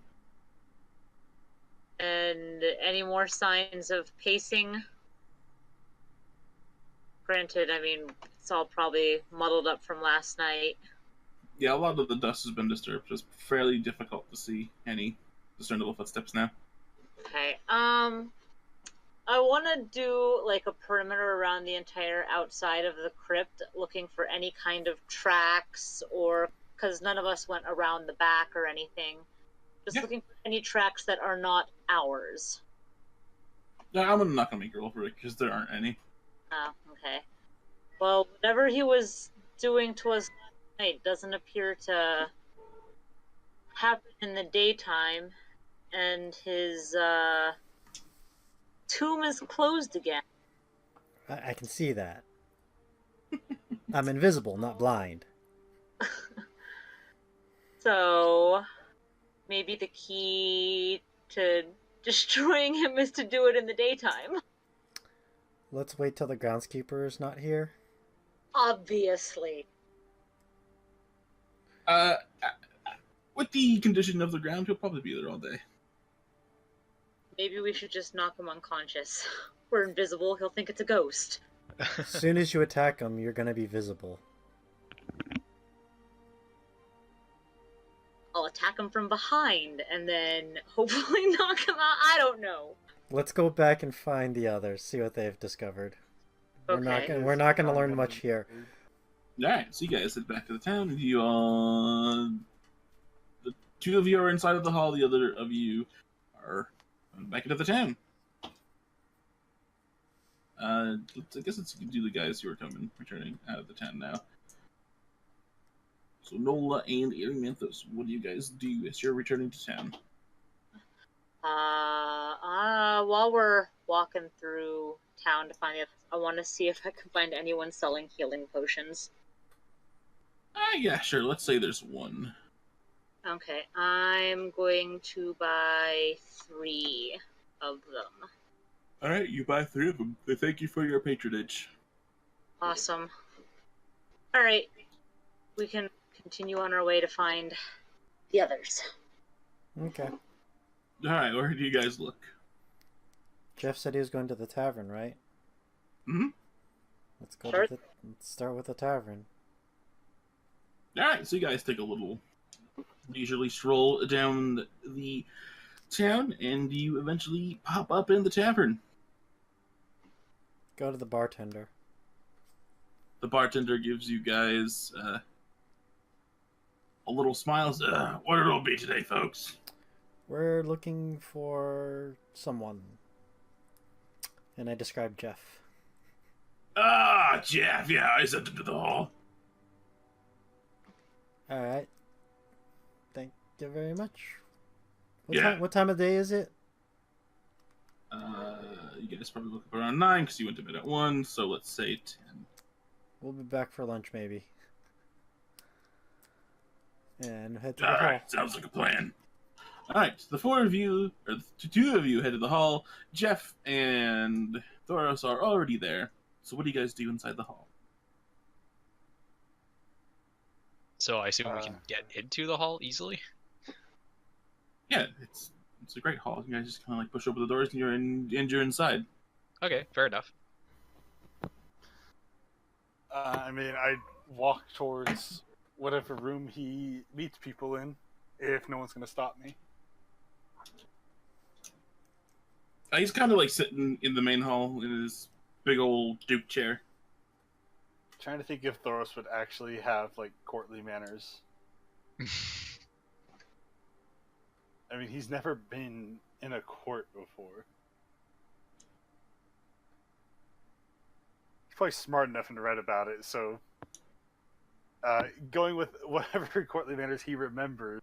And any more signs of pacing? Granted, I mean, it's all probably muddled up from last night. Yeah, a lot of the dust has been disturbed. It's fairly difficult to see any discernible footsteps now. Okay. I want to do like a perimeter around the entire outside of the crypt, looking for any kind of tracks, or because none of us went around the back or anything. Just Yeah. looking for any tracks that are not ours. No, I'm not gonna make a roll for it because there aren't any. Oh, okay. Well, whatever he was doing to us last night doesn't appear to happen in the daytime, and his tomb is closed again. I can see that. I'm invisible, not blind. So maybe the key to destroying him is to do it in the daytime. Let's wait till the groundskeeper is not here. Obviously. With the condition of the ground, he'll probably be there all day. Maybe we should just knock him unconscious. We're invisible, he'll think it's a ghost. As soon as you attack him, you're gonna be visible. I'll attack him from behind and then hopefully knock him out. I don't know. Let's go back and find the others, see what they've discovered. Okay. We're not gonna learn much here. All right, so you guys head back to the town. You all two of you are inside of the hall. The other of you are back into the town. I guess you can do the guys who are returning out of the town now. So Nola and Erymanthus, what do you guys do as you're returning to town? While we're walking through town to find it, I want to see if I can find anyone selling healing potions. Yeah, sure. Let's say there's one. Okay, I'm going to buy 3 of them. All right, you buy 3 of them. Thank you for your patronage. Awesome. All right, we can continue on our way to find the others. Okay. All right, where do you guys look? Jeff said he was going to the tavern, right? Mm-hmm. Let's go Sure. to let's start with the tavern. All right, so you guys take a little leisurely stroll down the town, and you eventually pop up in the tavern. Go to the bartender. The bartender gives you guys a little smile. What it'll be today, folks? We're looking for someone. And I described Jeff. Ah, Jeff. Yeah, I sent him to the hall. Alright. Thank you very much. Yeah. What time of day is it? You guys probably woke up around 9 because you went to bed at 1, so let's say 10. We'll be back for lunch, maybe. And head to the All hall. right, sounds like a plan. All right, the 4 of you, or the 2 of you, head to the hall. Jeff and Thoros are already there. So what do you guys do inside the hall? So I assume we can get into the hall easily? Yeah, it's a great hall. You guys just kind of like push open the doors and you're inside. Okay, fair enough. I walk towards whatever room he meets people in, if no one's going to stop me. He's kind of like sitting in the main hall in his big old Duke chair. Trying to think if Thoros would actually have, like, courtly manners. I mean, he's never been in a court before. He's probably smart enough to write about it, so... going with whatever courtly manners he remembers,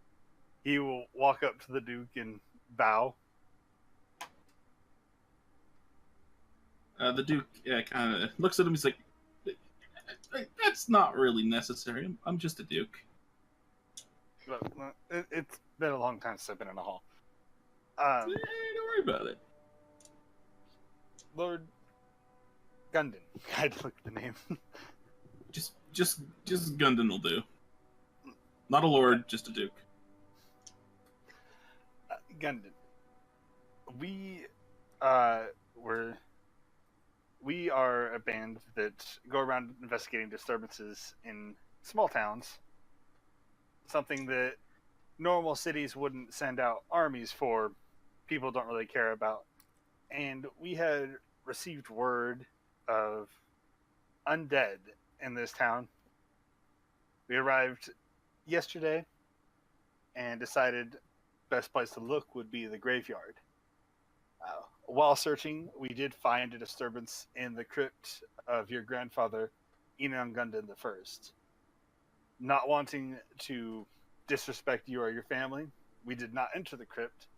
he will walk up to the Duke and bow. The Duke kind of looks at him. He's like, "That's not really necessary. I'm just a Duke." But, it's been a long time since I've been in a hall. Don't worry about it. Lord Gundon. I had to look at the name. Just Gundon will do. Not a lord, just a Duke. Gundon. We are a band that go around investigating disturbances in small towns. Something that normal cities wouldn't send out armies for. People don't really care about. And we had received word of undead in this town. We arrived yesterday and decided best place to look would be the graveyard. While searching, we did find a disturbance in the crypt of your grandfather, Enon Gundon I. Not wanting to disrespect you or your family, we did not enter the crypt,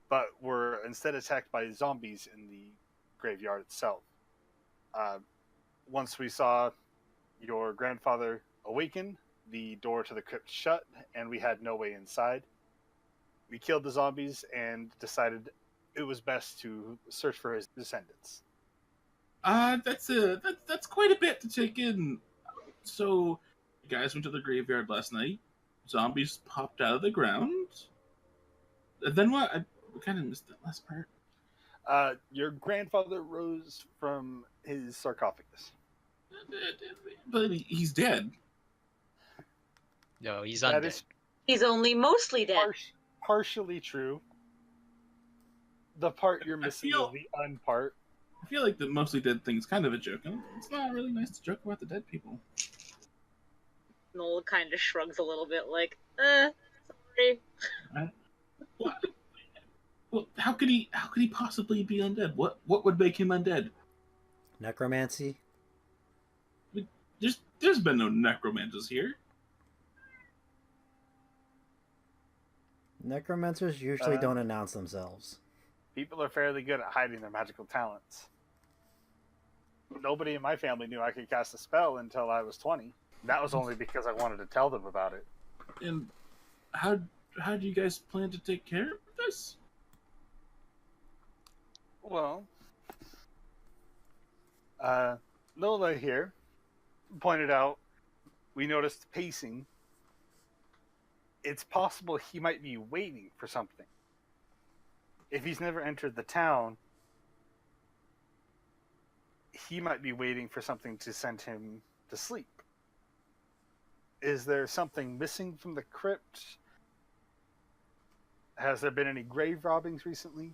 but were instead attacked by zombies in the graveyard itself. Once we saw your grandfather awaken, the door to the crypt shut, and we had no way inside. We killed the zombies and decided it was best to search for his descendants. That's quite a bit to take in. So, you guys went to the graveyard last night. Zombies popped out of the ground. And then what? I kind of missed that last part. Your grandfather rose from his sarcophagus. But he's dead. No, he's That undead. is He's only mostly dead. partially true. The part you're missing feel- is the un-part. I feel like the mostly dead thing's kind of a joke. And it's not really nice to joke about the dead people. Noel kind of shrugs a little bit, like, sorry. Sorry. What? Well, how could he possibly be undead? What would make him undead? Necromancy? There's been no necromancers here. Necromancers usually don't announce themselves. People are fairly good at hiding their magical talents. Nobody in my family knew I could cast a spell until I was 20. That was only because I wanted to tell them about it. And how do you guys plan to take care of this? Well, Lola here pointed out we noticed pacing. It's possible he might be waiting for something. If he's never entered the town, he might be waiting for something to send him to sleep. Is there something missing from the crypt? Has there been any grave robbings recently?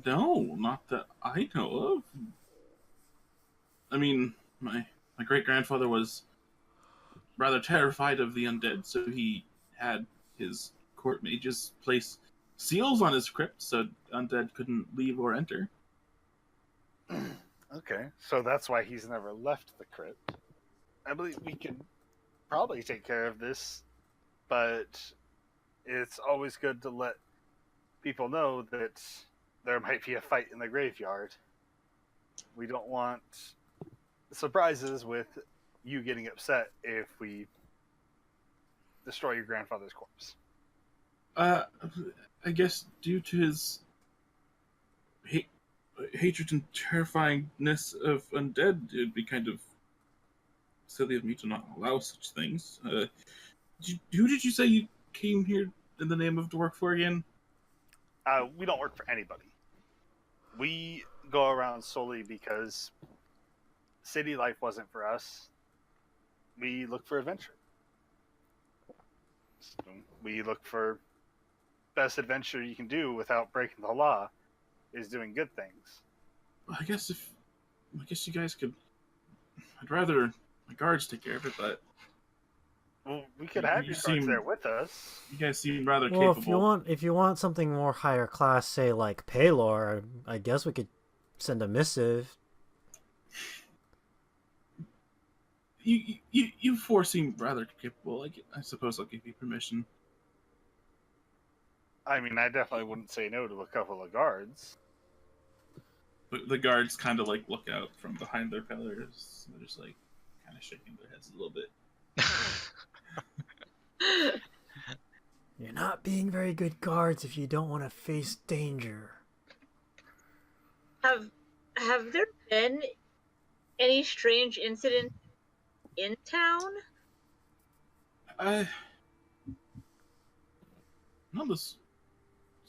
No, not that I know of. I mean, my great-grandfather was rather terrified of the undead, so he had his court mages place seals on his crypt so undead couldn't leave or enter. Okay, so that's why he's never left the crypt. I believe we can probably take care of this, but it's always good to let people know that there might be a fight in the graveyard. We don't want surprises with you getting upset if we destroy your grandfather's corpse. I guess due to his hatred and terrifyingness of undead, it'd be kind of silly of me to not allow such things. Who did you say you came here in the name of to work for again? We don't work for anybody. We go around solely because city life wasn't for us. We look for adventure. So we look for best adventure you can do without breaking the law is doing good things. I guess you guys could. I'd rather my guards take care of it, but Well, we could have You your seem- guards there with us. you guys seem rather Well, capable. if you want something more higher class, say like Paylor, I guess we could send a missive. You four seem rather capable. I suppose I'll give you permission. I mean, I definitely wouldn't say no to a couple of guards. The guards kind of look out from behind their pillars. They're just kind of shaking their heads a little bit. You're not being very good guards if you don't want to face danger. Have there been any strange incidents in town? No, this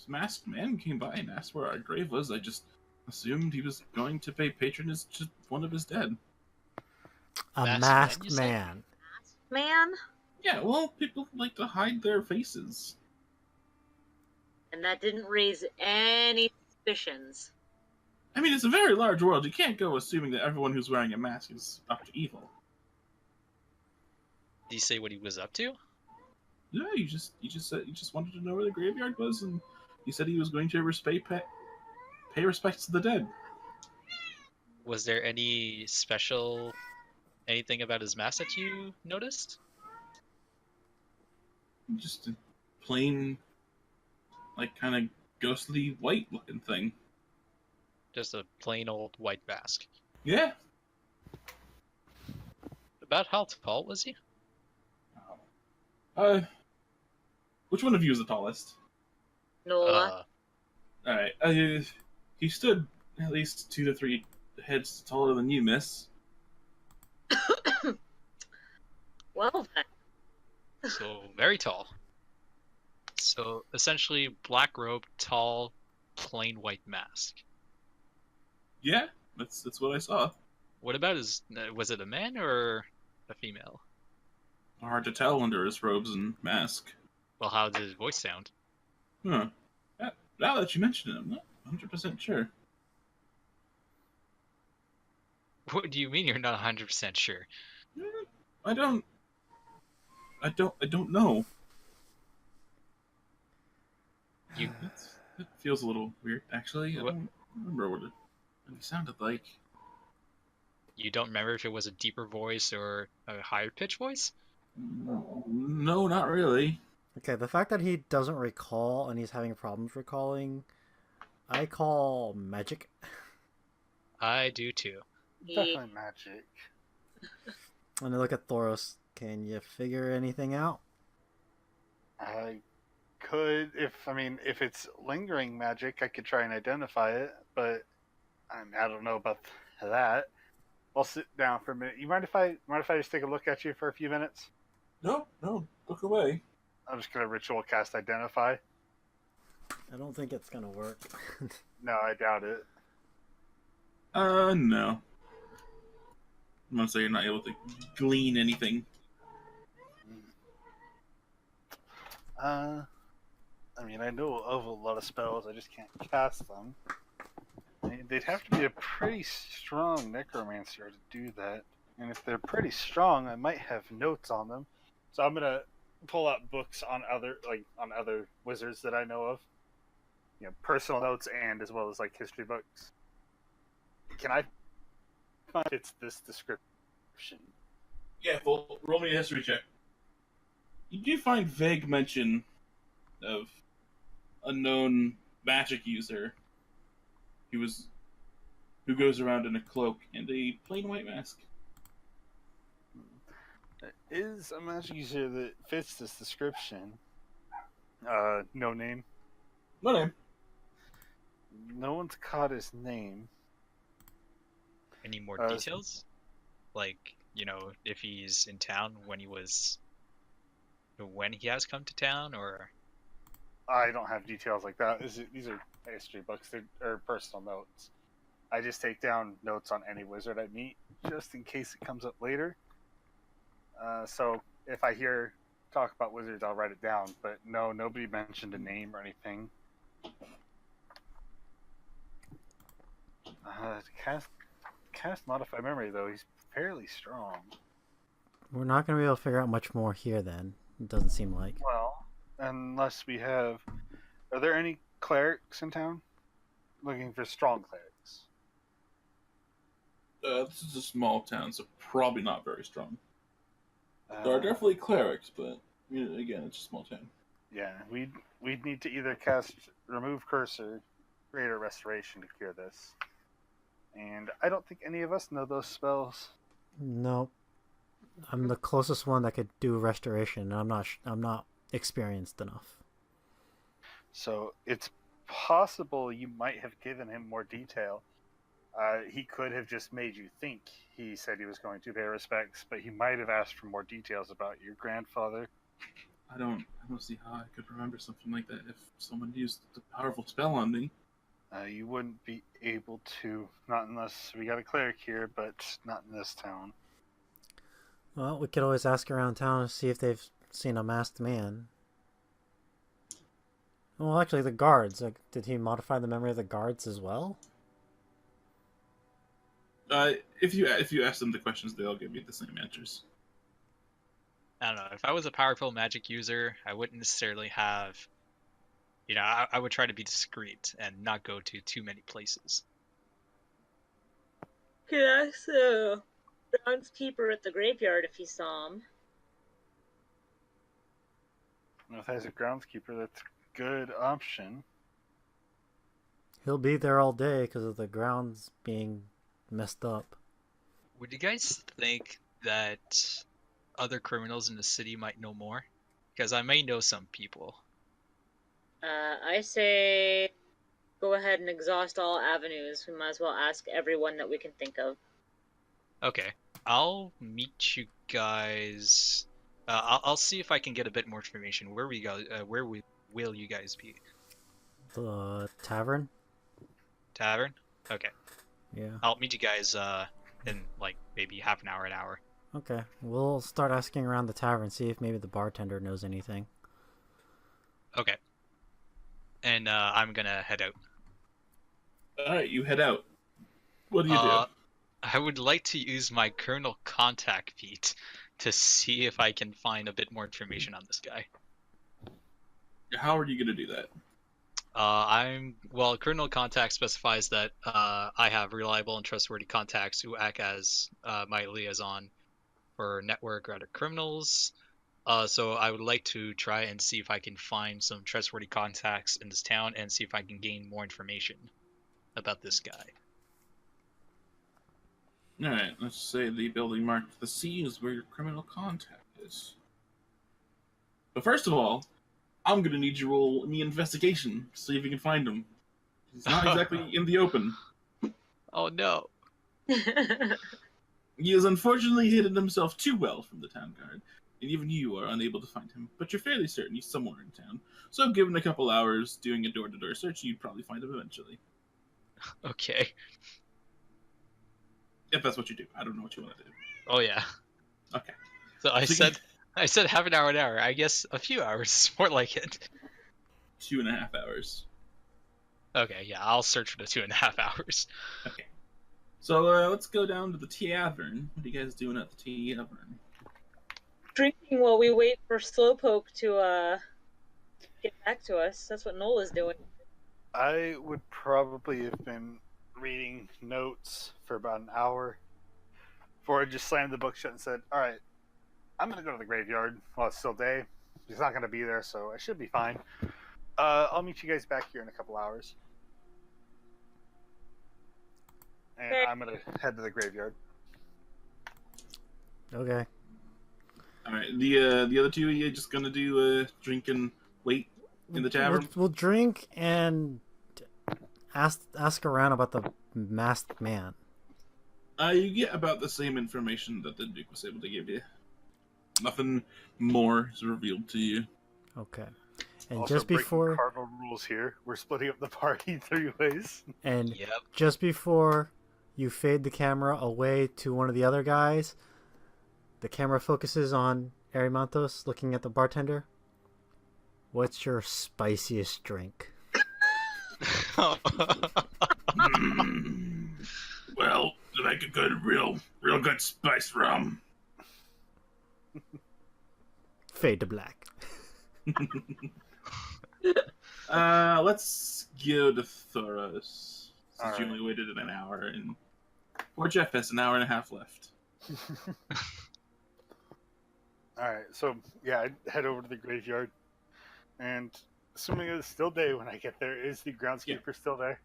masked man came by and asked where our grave was. I just assumed he was going to pay patronage to one of his dead. A Masked man, masked you say? man. Man? Yeah, well, people like to hide their faces. And that didn't raise any suspicions. I mean, it's a very large world. You can't go assuming that everyone who's wearing a mask is up to evil. Did he say what he was up to? Yeah, you just said you just wanted to know where the graveyard was, and he said he was going to pay respects to the dead. Was there any special anything about his mask that you noticed? Just a plain, kind of ghostly white looking thing. Just a plain old white mask. Yeah. About how tall was he? Which one of you is the tallest? Nola. All right. He stood at least 2 to 3 heads taller than you, miss. Well then. So very tall. So essentially black robe, tall, plain white mask. Yeah, that's what I saw. What about was it a man or a female? Hard to tell under his robes and mask. Well, how did his voice sound? Huh. Now that you mention it, I'm not 100% sure. What do you mean you're not 100% sure? I don't. I don't know. You It feels a little weird, actually. I What? don't remember what it sounded like. you don't remember if it was a deeper voice or a higher pitch voice? No, not really. Okay, the fact that he doesn't recall and he's having problems recalling, I call magic. I do too. Definitely magic. And I look at Thoros. Can you figure anything out? I could, if it's lingering magic, I could try and identify it, but I don't know about that. I'll sit down for a minute. You mind if I just take a look at you for a few minutes? No, look away. I'm just gonna ritual cast identify. I don't think it's gonna work. No, I doubt it. No. I'm gonna say you're not able to glean anything. I know of a lot of spells. I just can't cast them. They'd have to be a pretty strong necromancer to do that. And if they're pretty strong, I might have notes on them. So I'm gonna pull out books on other wizards that I know of. Personal notes and as well as history books. Can I find it's this description? Yeah, well, roll me a history check. You do find vague mention of a known magic user who goes around in a cloak and a plain white mask. There is a magic user that fits this description. No name. No name. No one's caught his name. Any more Uh, details? Like, if he's in town when he has come to town, or I don't have details like that. These are history books. They're personal notes. I just take down notes on any wizard I meet, just in case it comes up later. So if I hear talk about wizards, I'll write it down. But no, nobody mentioned a name or anything. Cast modify memory though. He's fairly strong. We're not gonna be able to figure out much more here then. It doesn't seem like. Well, unless we have. Are there any clerics in town? Looking for strong clerics. This is a small town, so probably not very strong. There Uh, are definitely clerics, but again, it's a small town. Yeah, we'd need to either cast Remove Curse or Greater Restoration to cure this. And I don't think any of us know those spells. Nope. I'm the closest one that could do restoration, and I'm not experienced enough. So it's possible you might have given him more detail. He could have just made you think he said he was going to pay respects, but he might have asked for more details about your grandfather. I don't see how I could remember something like that if someone used a powerful spell on me. You wouldn't be able to, not unless we got a cleric here, but not in this town. Well, we could always ask around town to see if they've seen a masked man. Well, actually, the guards. Did he modify the memory of the guards as well? If you ask them the questions, they'll give you the same answers. I don't know. If I was a powerful magic user, I wouldn't necessarily have. I would try to be discreet and not go to too many places. Could ask the groundskeeper at the graveyard if he saw him. If there's a groundskeeper, that's a good option. He'll be there all day because of the grounds being messed up. Would you guys think that other criminals in the city might know more? Because I may know some people. I say go ahead and exhaust all avenues. We might as well ask everyone that we can think of. Okay, I'll meet you guys. I'll see if I can get a bit more information. Where will you guys be? The tavern? Tavern? Okay. Yeah. I'll meet you guys in maybe half an hour. Okay. We'll start asking around the tavern, see if maybe the bartender knows anything. Okay. And I'm gonna head out. Alright, you head out. What do you do? I would like to use my Colonel contact feat to see if I can find a bit more information on this guy. How are you going to do that? Criminal contact specifies that I have reliable and trustworthy contacts who act as my liaison for network or other criminals. So I would like to try and see if I can find some trustworthy contacts in this town and see if I can gain more information about this guy. Alright, let's say the building marked the C is where your criminal contact is. But first of all, I'm gonna need you to roll me investigation, see if you can find him. He's not exactly in the open. Oh no. He has unfortunately hidden himself too well from the town guard, and even you are unable to find him, but you're fairly certain he's somewhere in town. So given a couple hours doing a door-to-door search, you'd probably find him eventually. Okay. If that's what you do. I don't know what you want to do. Oh yeah. Okay. So I So said half an hour, an hour. I guess a few hours is more like it. 2.5 hours. Okay, yeah, I'll search for the 2.5 hours. Okay. So let's go down to the tavern. What are you guys doing at the tavern? Drinking while we wait for Slowpoke to get back to us. That's what Nola's doing. I would probably have been reading notes for about an hour before I just slammed the book shut and said, all right, I'm going to go to the graveyard while it's still day. He's not going to be there, so I should be fine. I'll meet you guys back here in a couple hours. And Okay. I'm going to head to the graveyard. Okay. All right. The other two, are you just gonna do drink and wait in the tavern? We'll drink and ask around about the masked man. You get about the same information that the Duke was able to give you. Nothing more is revealed to you. Okay. And Also just breaking before cardinal rules here. We're splitting up the party 3 ways. and Yep. just before you fade the camera away to one of the other guys, the camera focuses on Arimantos looking at the bartender. What's your spiciest drink? Well, to make a good, real good spice rum. Fade to black. Let's go to Thoros. Since All you right. only waited an hour, and poor Jeff has an hour and a half left. Alright, so yeah, I head over to the graveyard. And assuming it's still day when I get there, is the groundskeeper still there?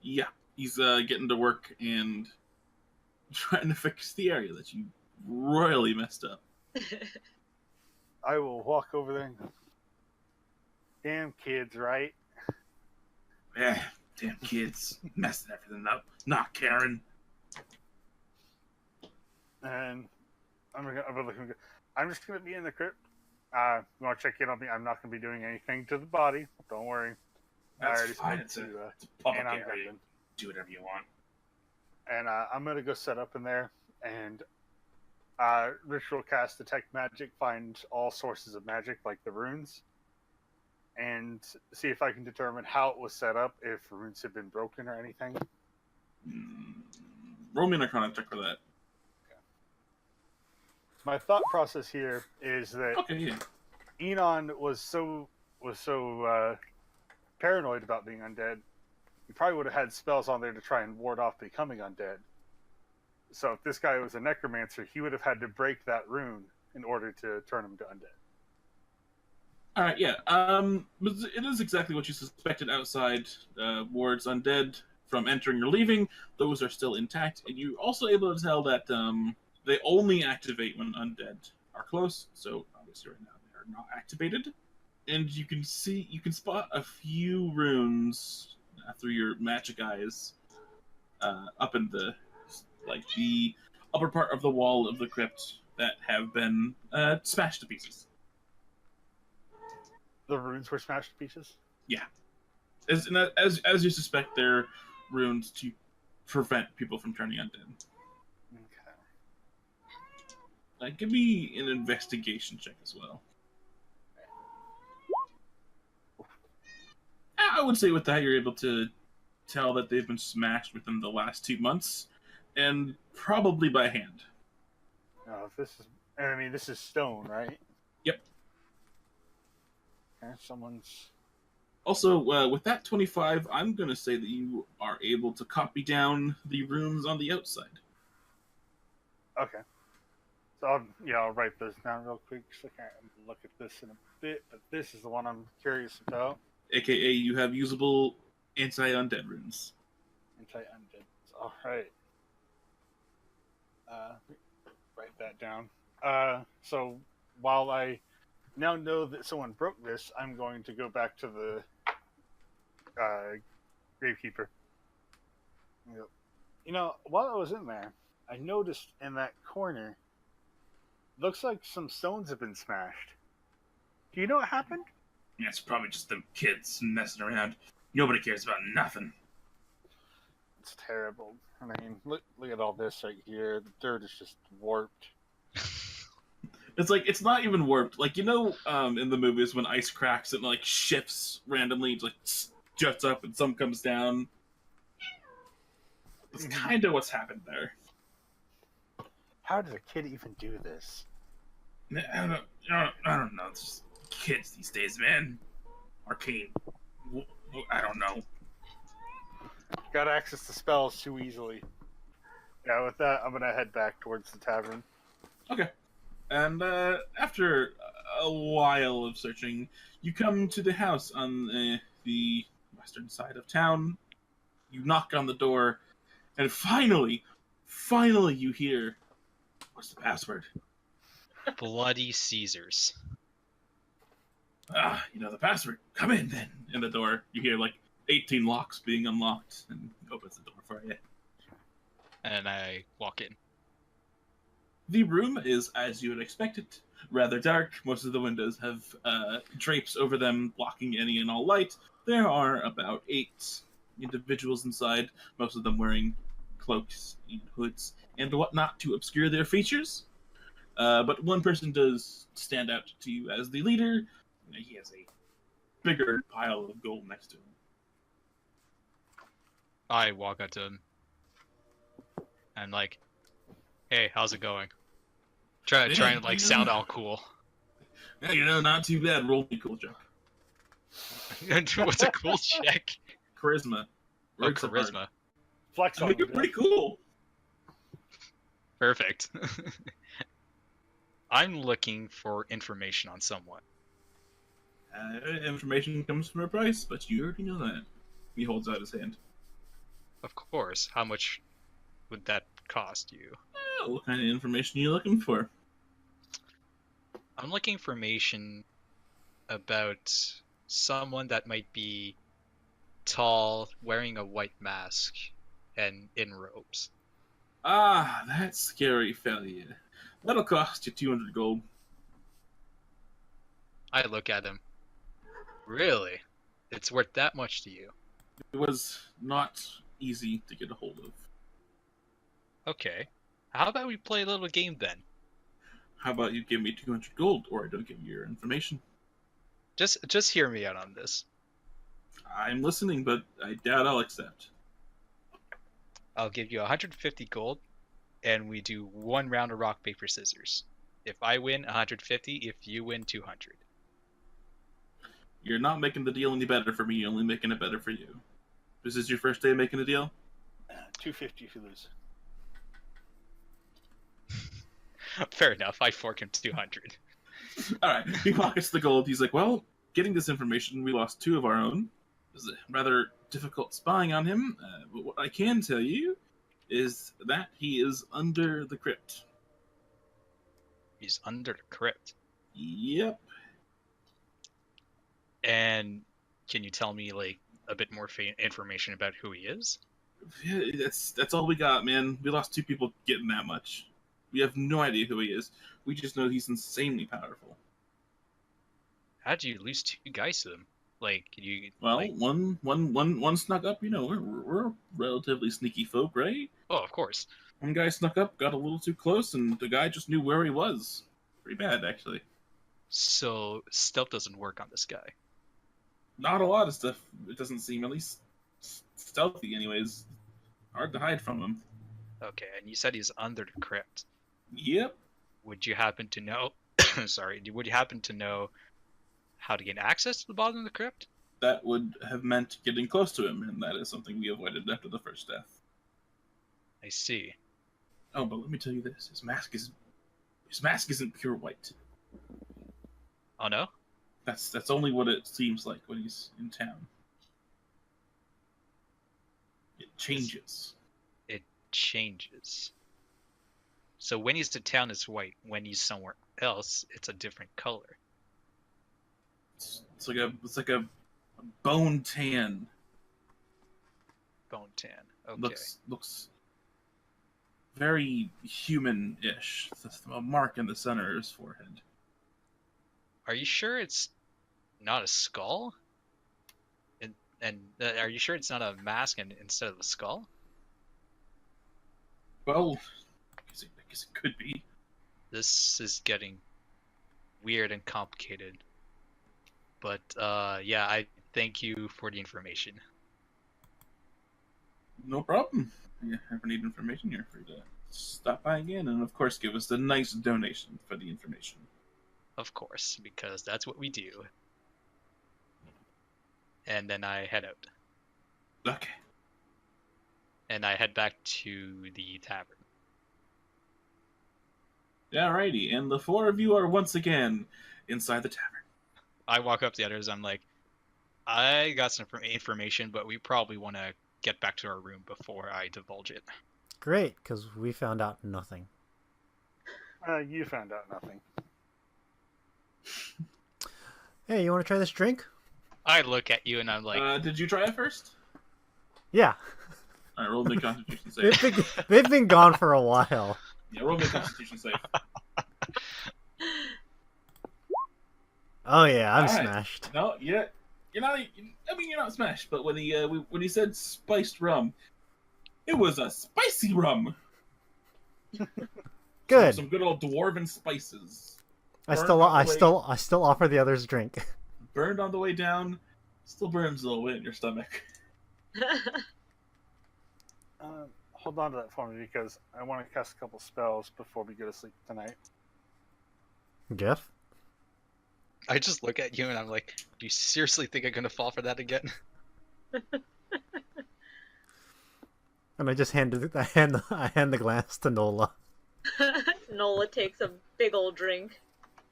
Yeah, he's getting to work and trying to fix the area that you royally messed up. I will walk over there and go, damn kids, right? Eh, damn kids, messing everything up. Not Karen. And I'm looking. I'm just gonna be in the crypt. You want to check in on me? I'm not gonna be doing anything to the body. Don't worry. I That's already fine. spoke to It's a public Anna area. Gundon. Do whatever you want. And I'm gonna go set up in there and ritual cast detect magic, find all sources of magic like the runes, and see if I can determine how it was set up, if runes have been broken or anything. Roll me an Arcana check for that. My thought process here is that Okay, yeah. Enon was so paranoid about being undead, he probably would have had spells on there to try and ward off becoming undead. So if this guy was a necromancer, he would have had to break that rune in order to turn him to undead. All right, yeah. But it is exactly what you suspected outside wards undead from entering or leaving. Those are still intact, and you're also able to tell that they only activate when undead are close. So obviously, right now they are not activated, and you can spot a few runes through your magic eyes up in the upper part of the wall of the crypt that have been smashed to pieces. The runes were smashed to pieces? As you suspect, they're runes to prevent people from turning undead. Okay. Give me an investigation check as well. I would say with that, you're able to tell that they've been smashed within the last 2 months, and probably by hand. Now, if this is And I mean, this is stone, right? Yep. Okay, someone's. Also, with that 25, I'm going to say that you are able to copy down the runes on the outside. Okay. So I'll write this down real quick so I can look at this in a bit. But this is the one I'm curious about. AKA, you have usable anti-undead runes. Anti-undead. All right. Write that down. So while I now know that someone broke this, I'm going to go back to the gravekeeper. You know, while I was in there, I noticed in that corner, looks like some stones have been smashed. Do you know what happened? Yeah, it's probably just them kids messing around. Nobody cares about nothing. It's terrible. I mean, look at all this right here. The dirt is just warped. It's like, it's not even warped. Like, in the movies when ice cracks and, like, shifts randomly, it's like, juts up and some comes down. That's kind of what's happened there. How did a kid even do this? I don't know. It's just kids these days, man. Arcane. I don't know. Got access to spells too easily. Yeah, with that, I'm gonna head back towards the tavern. Okay. And after a while of searching, you come to the house on the western side of town. You knock on the door, and finally you hear, "What's the password?" Bloody Caesars. You know the password. Come in, then. In the door, you hear, like, 18 locks being unlocked, and opens the door for you. And I walk in. The room is, as you would expect it, rather dark. Most of the windows have drapes over them, blocking any and all light. There are about 8 individuals inside, most of them wearing cloaks and hoods and whatnot to obscure their features. But one person does stand out to you as the leader. He has a bigger pile of gold next to him. I walk up to him. And like, hey, how's it going? Trying to like sound all cool. Yeah, not too bad. Roll me cool check. What's a cool check? Charisma. Oh, charisma. Flex I on make them. it pretty cool. Perfect. I'm looking for information on someone. Information comes from a price, but you already know that. He holds out his hand. Of course. How much would that cost you? What kind of information are you looking for? I'm looking for information about someone that might be tall, wearing a white mask, and in robes. Ah, that scary failure. That'll cost you 200 gold. I look at him. Really? It's worth that much to you? It was not easy to get a hold of. Okay. How about we play a little game then? How about you give me 200 gold, or I don't give you your information? Just hear me out on this. I'm listening, but I doubt I'll accept. I'll give you 150 gold, and we do 1 round of rock, paper, scissors. If I win, 150. If you win, 200. You're not making the deal any better for me, you're only making it better for you. This is your first day making a deal? 250 if you lose. Fair enough. I fork him 200. Alright, he pockets the gold. He's like, well, getting this information, we lost 2 of our own. It was rather difficult spying on him, but what I can tell you is that he is under the crypt. He's under the crypt. Yep. And can you tell me like a bit more information about who he is? Yeah, that's all we got, man. We lost 2 people getting that much. We have no idea who he is. We just know he's insanely powerful. How'd you lose 2 guys to him? Like you? Well, like... one snuck up. You know, we're relatively sneaky folk, right? Oh, of course. One guy snuck up, got a little too close, and the guy just knew where he was. Pretty bad, actually. So stealth doesn't work on this guy. Not a lot of stuff. It doesn't seem, at least stealthy, anyways. Hard to hide from him. Okay, and you said he's under the crypt. Yep. would you happen to know? Sorry, would you happen to know how to get access to the bottom of the crypt? That would have meant getting close to him, and that is something we avoided after the first death. I see. Oh, but let me tell you this: his mask isn't pure white. Oh no? That's only what it seems like when he's in town. It changes. It changes. So when he's in town, it's white. When he's somewhere else, it's a different color. It's like a bone tan. Bone tan. Okay. Looks very human-ish. A mark in the center of his forehead. Are you sure it's not a skull? And are you sure it's not a mask instead of a skull? Well, I guess it could be. This is getting weird and complicated. But yeah, I thank you for the information. No problem. If you ever need information, you're free to stop by again, and of course, give us a nice donation for the information. Of course, because that's what we do. And then I head out. Okay. And I head back to the tavern. Alrighty, and the four of you are once again inside the tavern. I walk up to the others. I'm like, I got some information, but we probably want to get back to our room before I divulge it. Great, because we found out nothing. You found out nothing. Hey, you want to try this drink? I look at you and I'm like, Did you try it first? Yeah. Alright, roll me a Constitution They've save. they've been gone for a while. Yeah, roll me a Constitution save. Oh yeah, I'm All right. smashed. No, you're not. I mean, you're not smashed. But when he said spiced rum, it was a spicy rum. Good. Some good old dwarven spices. I Burn still all the I way- still I still offer the others drink. Burned on the way down. Still burns a little bit in your stomach. Hold on to that for me because I want to cast a couple spells before we go to sleep tonight. Jeff? I just look at you and I'm like, do you seriously think I'm gonna fall for that again? And I just hand the glass to Nola. Nola takes a big old drink.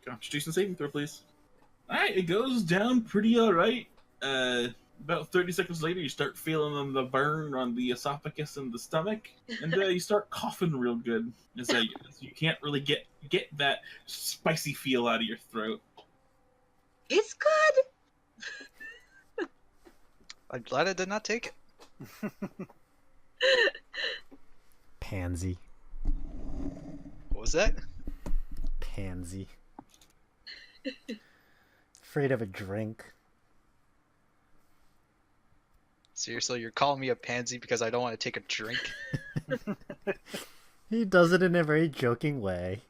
Constitution saving throw, please. Alright, it goes down pretty alright. About 30 seconds later, you start feeling the burn on the esophagus and the stomach, and you start coughing real good. As you can't really get that spicy feel out of your throat. It's good. I'm glad I did not take it. Pansy. What was that? Pansy. Afraid of a drink. Seriously, you're calling me a pansy because I don't want to take a drink? He does it in a very joking way.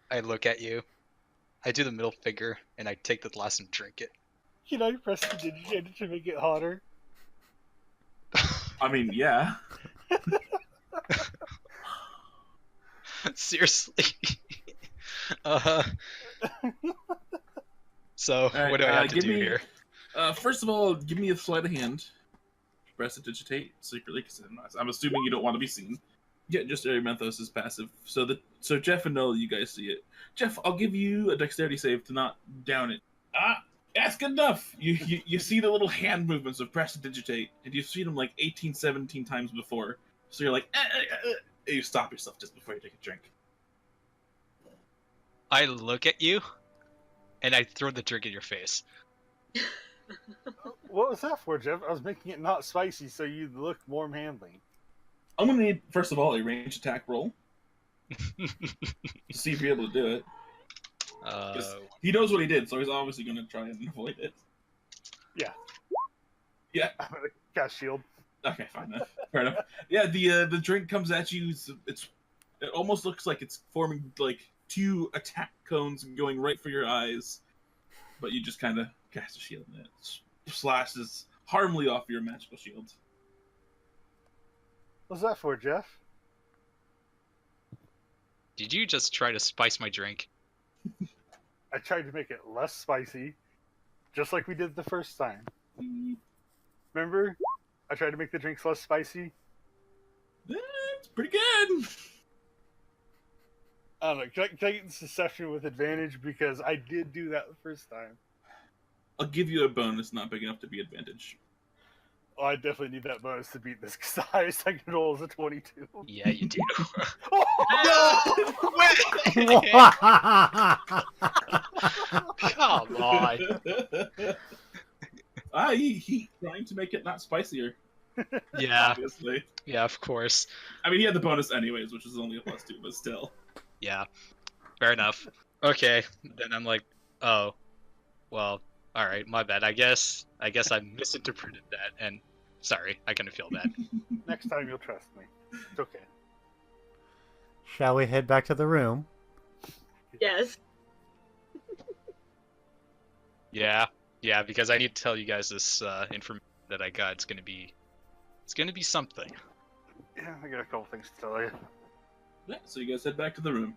I look at you. I do the middle finger and I take the glass and drink it. You know, you press the digitator to make it hotter. I mean, yeah. Seriously. So, Alright, what do I have to give do me- here? First of all, give me a sleight of hand. Press to digitate secretly, because I'm assuming you don't want to be seen. Yeah, just Erymanthos is passive. So Jeff and Nola, you guys see it. Jeff, I'll give you a dexterity save to not down it. That's good enough. You see the little hand movements of press to digitate, and you've seen them like 18, 17 times before. So you're like, and you stop yourself just before you take a drink. I look at you and I throw the drink in your face. What was that for, Jeff? I was making it not spicy so you look more manly. I'm gonna need, first of all, a range attack roll to see if you're able to do it. He knows what he did, so he's obviously gonna try and avoid it. Yeah. Yeah. I'm gonna cast shield. Okay, fine. Fair enough. Yeah, the drink comes at you. It almost looks like it's forming like two attack cones going right for your eyes, but you just kind of cast a shield and it slashes harmlessly off your magical shield. What's that for, Jeff? Did you just try to spice my drink? I tried to make it less spicy, just like we did the first time. Remember? I tried to make the drinks less spicy. It's pretty good. I don't know. Can I get this deception with advantage? Because I did do that the first time. I'll give you a bonus, not big enough to be advantage. Oh, I definitely need that bonus to beat this because the highest I can roll is a 22. Yeah, you do. Come on. He trying to make it not spicier. Yeah, Obviously. yeah, of course. I mean, he had the bonus anyways, which is only a +2, but still. Yeah, fair enough. Okay, then I'm like, oh, well, all right, my bad. I guess I misinterpreted that, and sorry, I kind of feel bad. Next time you'll trust me. It's okay. Shall we head back to the room? Yes. Yeah, because I need to tell you guys this information that I got. It's gonna be something. Yeah, I got a couple things to tell you. Yeah, so you guys head back to the room.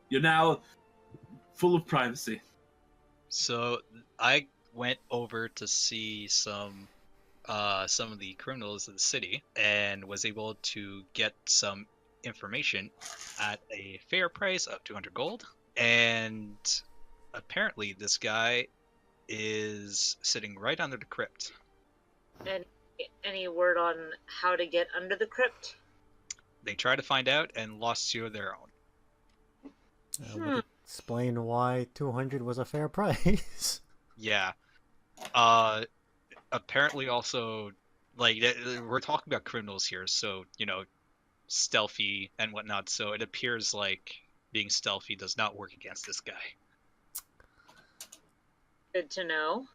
You're now full of privacy. So I went over to see some of the criminals of the city and was able to get some information at a fair price of 200 gold. And apparently this guy is sitting right under the crypt. And any word on how to get under the crypt? They tried to find out and lost two of their own. Would explain why 200 was a fair price. Yeah. Apparently also, like, we're talking about criminals here, so, you know, stealthy and whatnot, so it appears like being stealthy does not work against this guy. Good to know.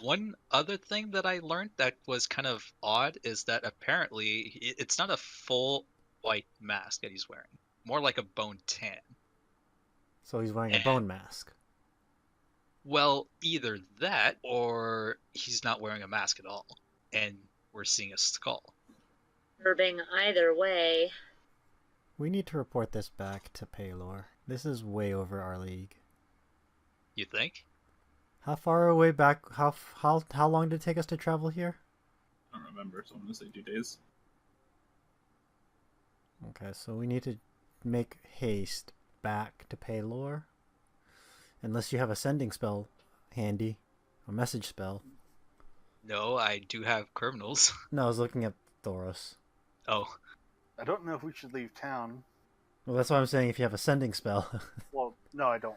One other thing that I learned that was kind of odd is that apparently it's not a full white mask that he's wearing. More like a bone tan. So he's wearing a bone mask. Well, either that or he's not wearing a mask at all. And we're seeing a skull. Disturbing either way. We need to report this back to Paylor. This is way over our league. You think? How far away back? How long did it take us to travel here? I don't remember, so I'm going to say 2 days. Okay, so we need to make haste back to Paylor. Unless you have a sending spell handy. A message spell. No, I do have criminals. No, I was looking at Thoros. Oh. I don't know if we should leave town. Well, that's why I'm saying if you have a sending spell. Well, no, I don't.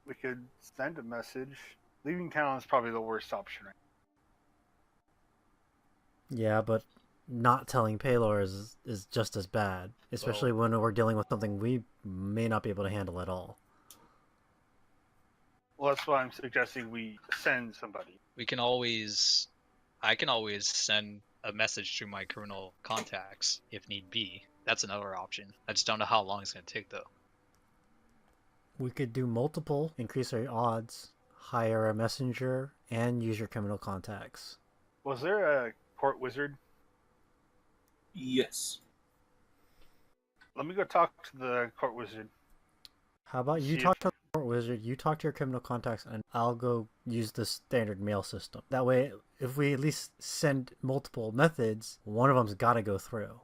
We could send a message. Leaving town is probably the worst option right Yeah, but not telling Paylor is just as bad. Especially when we're dealing with something we may not be able to handle at all. Well, that's why I'm suggesting we send somebody. I can always send a message to my criminal contacts if need be. That's another option. I just don't know how long it's going to take though. We could do multiple, increase our odds, hire a messenger, and use your criminal contacts. Was there a court wizard? Yes. Let me go talk to the court wizard. How about you See talk to the court wizard, you talk to your criminal contacts, and I'll go use the standard mail system. That way, if we at least send multiple methods, one of them's got to go through.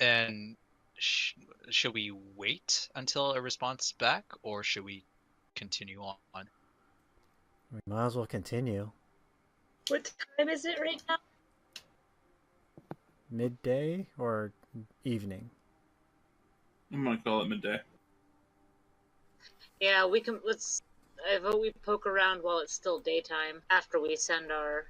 And should we wait until a response back, or should we continue on? We might as well continue. What time is it right now? Midday or evening? I'm going to call it midday. Yeah, we can. I vote we poke around while it's still daytime after we send our.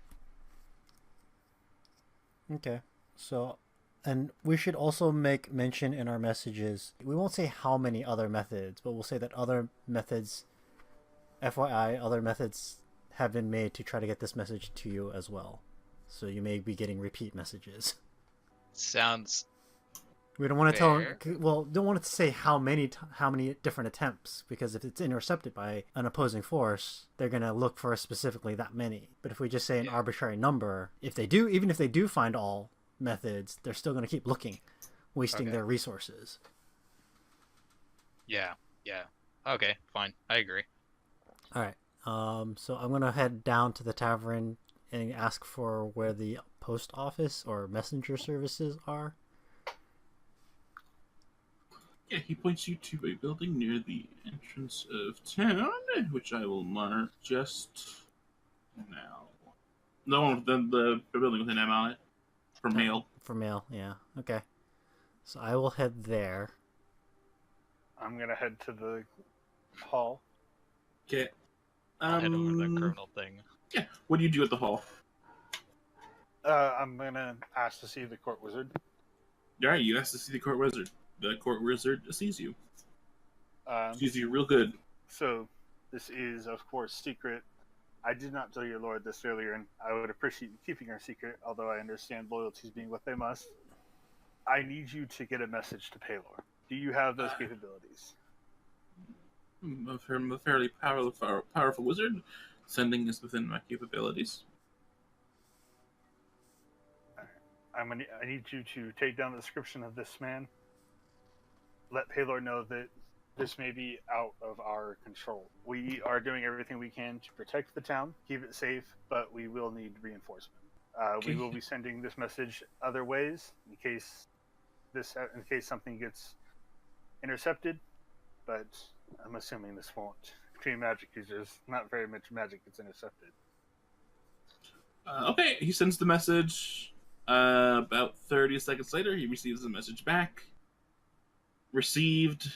Okay. So, and we should also make mention in our messages. We won't say how many other methods, but we'll say that other methods, FYI, other methods have been made to try to get this message to you as well. So you may be getting repeat messages. Sounds We don't want to fair. don't want to say how many different attempts, because if it's intercepted by an opposing force, they're going to look for specifically that many. But if we just say an arbitrary number, even if they do find all methods, they're still going to keep looking wasting Okay. their resources. Yeah. Okay, fine. I agree. All right. So I'm gonna head down to the tavern and ask for where the post office or messenger services are. Yeah, he points you to a building near the entrance of town, which I will mark just now. No, the building with an M on it. For mail. For mail, yeah. Okay. So I will head there. I'm gonna head to the hall. Okay. I'll head over to the criminal thing. Yeah. What do you do at the hall? I'm gonna ask to see the court wizard. Alright, you ask to see the court wizard. The court wizard sees you. Um, Sees you real good. so, this is, of course, secret. I did not tell your lord this earlier, and I would appreciate you keeping our secret, although I understand loyalties being what they must. I need you to get a message to Paylor. Do you have those capabilities? I'm a fairly powerful wizard. Sending is within my capabilities. I need you to take down the description of this man. Let Paylor know that this may be out of our control. We are doing everything we can to protect the town, keep it safe, but we will need reinforcement. We will be sending this message other ways in case something gets intercepted. But I'm assuming this won't. Between magic users, not very much magic gets intercepted. Okay, he sends the message. About 30 seconds later, he receives the message back. Received.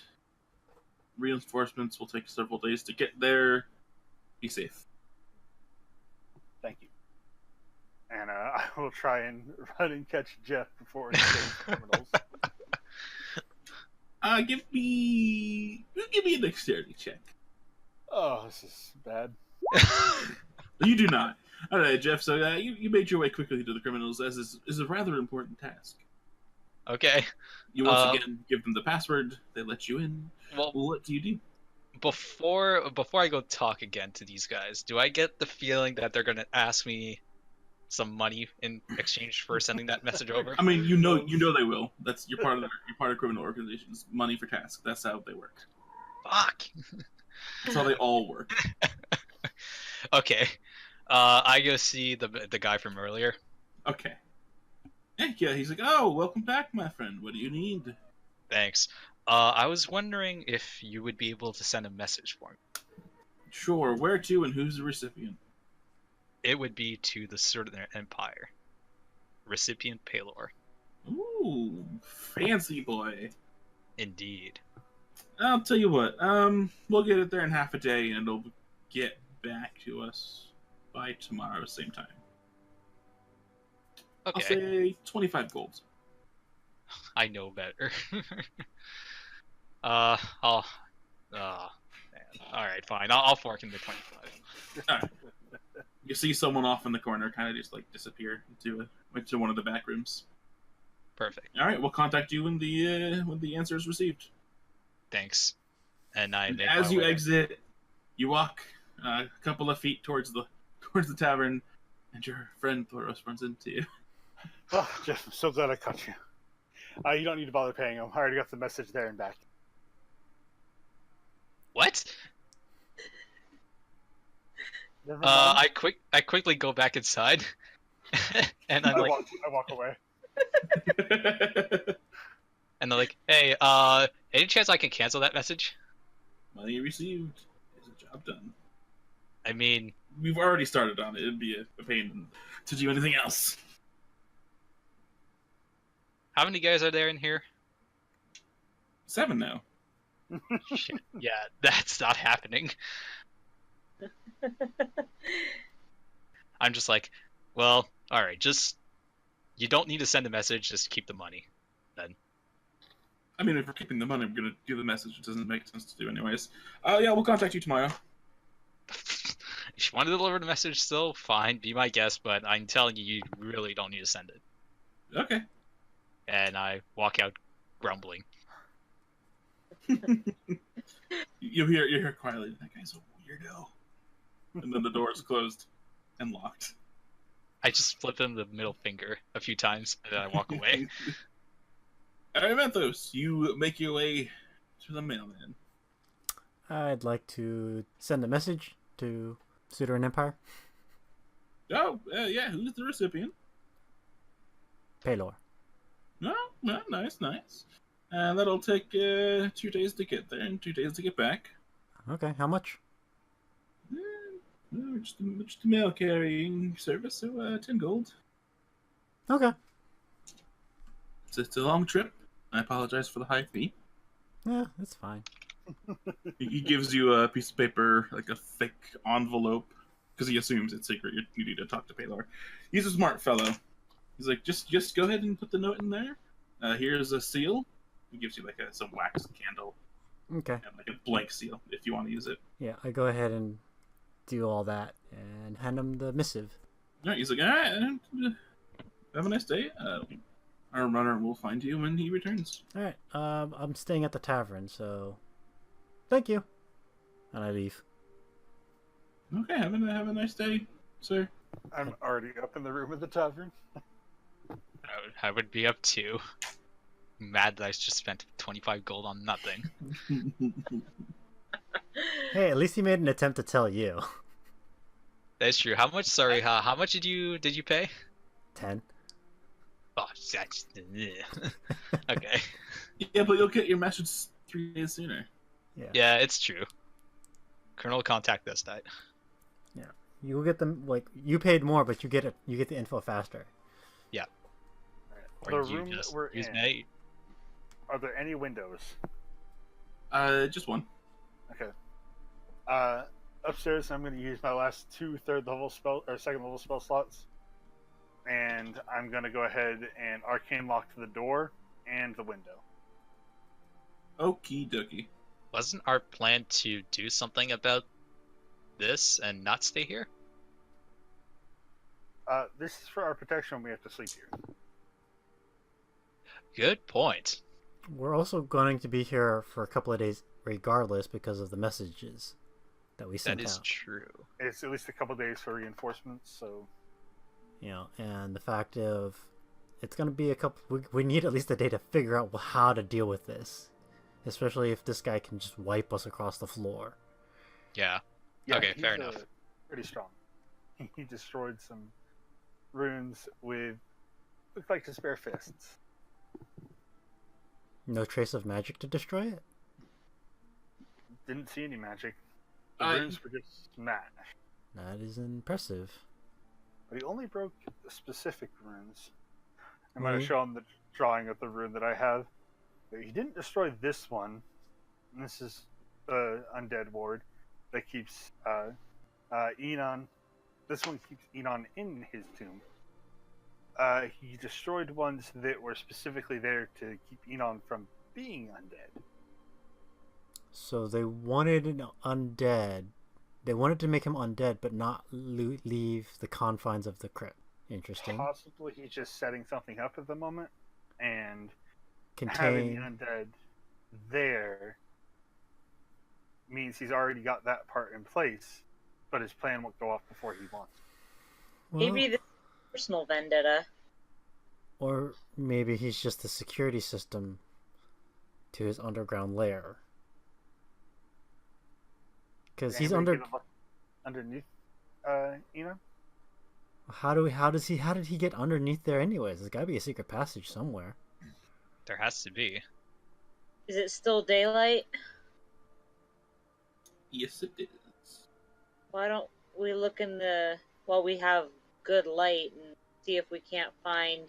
Reinforcements will take several days to get there. Be safe. Thank you. And I will try and run and catch Jeff before he goes criminals. Give me a dexterity check. Oh, this is bad. You do not. All right, Jeff. So you made your way quickly to the criminals, as is a rather important task. Okay. You once again give them the password. They let you in. Well, What do you do? before I go talk again to these guys, do I get the feeling that they're gonna ask me some money in exchange for sending that message over? I mean, you know they will. That's you're part of criminal organizations. Money for task. That's how they work. Fuck. That's how they all work. Okay. I go see the guy from earlier. Okay. Heck yeah, he's like, oh, welcome back, my friend. What do you need? Thanks. I was wondering if you would be able to send a message for me. Sure. Where to and who's the recipient? It would be to the Southern Empire. Recipient Paylor. Ooh, fancy boy. Indeed. I'll tell you what. We'll get it there in half a day, and it'll get back to us by tomorrow, same time. I'll Okay. say 25 gold. I know better. Man. All right, fine. I'll fork him the 25. You see someone off in the corner, kind of just like disappear into one of the back rooms. Perfect. All right, we'll contact you when the answer is received. Thanks. And I And make as my you way. exit, you walk a couple of feet towards the tavern, and your friend Thoros runs into you. Oh, Jeff, I'm so glad I caught you. You don't need to bother paying him. I already got the message there and back. What? Never mind. I quickly go back inside, and I'm like, I walk away. and they're like, hey, any chance I can cancel that message? Money received is a job done. I mean, We've already started on it. It'd be a pain to do anything else. how many guys are there in here? 7 now. Shit. Yeah, that's not happening. I'm just like, well, all right, just you don't need to send a message, just keep the money. I mean, if we're keeping the money, we're gonna do the message. It doesn't make sense to do anyways. Yeah, we'll contact you tomorrow. If you want to deliver the message still, fine, be my guest, but I'm telling you, you really don't need to send it. Okay. And I walk out grumbling. You hear quietly, that guy's a weirdo. And then the door is closed and locked. I just flip him the middle finger a few times, and then I walk away. Arimanthos, you make your way to the mailman. I'd like to send a message to Pseudoran Empire. Oh, yeah, who's the recipient? Paylor. Oh, nice. That'll take 2 days to get there and 2 days to get back. Okay, how much? Just a mail carrying service, so 10 gold. Okay. It's a long trip. I apologize for the high fee. Yeah, that's fine. He gives you a piece of paper, like a thick envelope, because he assumes it's secret. You need to talk to Paylor. He's a smart fellow. He's like, just go ahead and put the note in there. Here's a seal. He gives you like some wax candle Okay. and like a blank seal if you want to use it. Yeah, I go ahead and do all that and hand him the missive. All right, he's like, all right, have a nice day. Our runner will find you when he returns. All right. I'm staying at the tavern, so thank you. And I leave. Okay, have a nice day, sir. I'm already up in the room at the tavern. I would be up too. Mad that I just spent 25 gold on nothing. Hey, at least he made an attempt to tell you. That's true. How much? Sorry, how much did you pay? 10. Oh, that's okay. Yeah, but you'll get your message 3 days sooner. Yeah. Yeah, it's true. Colonel contact us that. You will get them like you paid more, but you get the info faster. Or The you room that just we're use in, me. are there any windows? Just one. Okay. Upstairs, I'm going to use my last 2 third-level spell or second-level spell slots, and I'm going to go ahead and arcane lock the door and the window. Okie dokie. Wasn't our plan to do something about this and not stay here? This is for our protection. We have to sleep here. Good point. We're also going to be here for a couple of days regardless because of the messages that we sent That is out. true. It's at least a couple days for reinforcements, so You know, and the fact of it's going to be a couple. We need at least a day to figure out how to deal with this, especially if this guy can just wipe us across the floor. Yeah. yeah, Okay, he's, fair enough. Pretty strong. He destroyed some runes with looked like his bare fists. No trace of magic to destroy it. Didn't see any magic. The I- runes were just smashed. That is impressive. But he only broke the specific runes. I'm going Mhm. to show him the drawing of the rune that I have. But he didn't destroy this one. And this is the undead ward that keeps Enon. This one keeps Enon in his tomb. He destroyed ones that were specifically there to keep Enon from being undead. So they wanted an undead. They wanted to make him undead, but not leave the confines of the crypt. Interesting. Possibly he's just setting something up at the moment, and having the Contain. undead there means he's already got that part in place, but his plan won't go off before he wants. Maybe this is a personal vendetta. Or maybe he's just the security system to his underground lair. Because he's Anybody under. get a look underneath Enon? How did he get underneath there anyways? There's gotta be a secret passage somewhere. There has to be. Is it still daylight? Yes, it is. Why don't we look in the while we have good light and see if we can't find,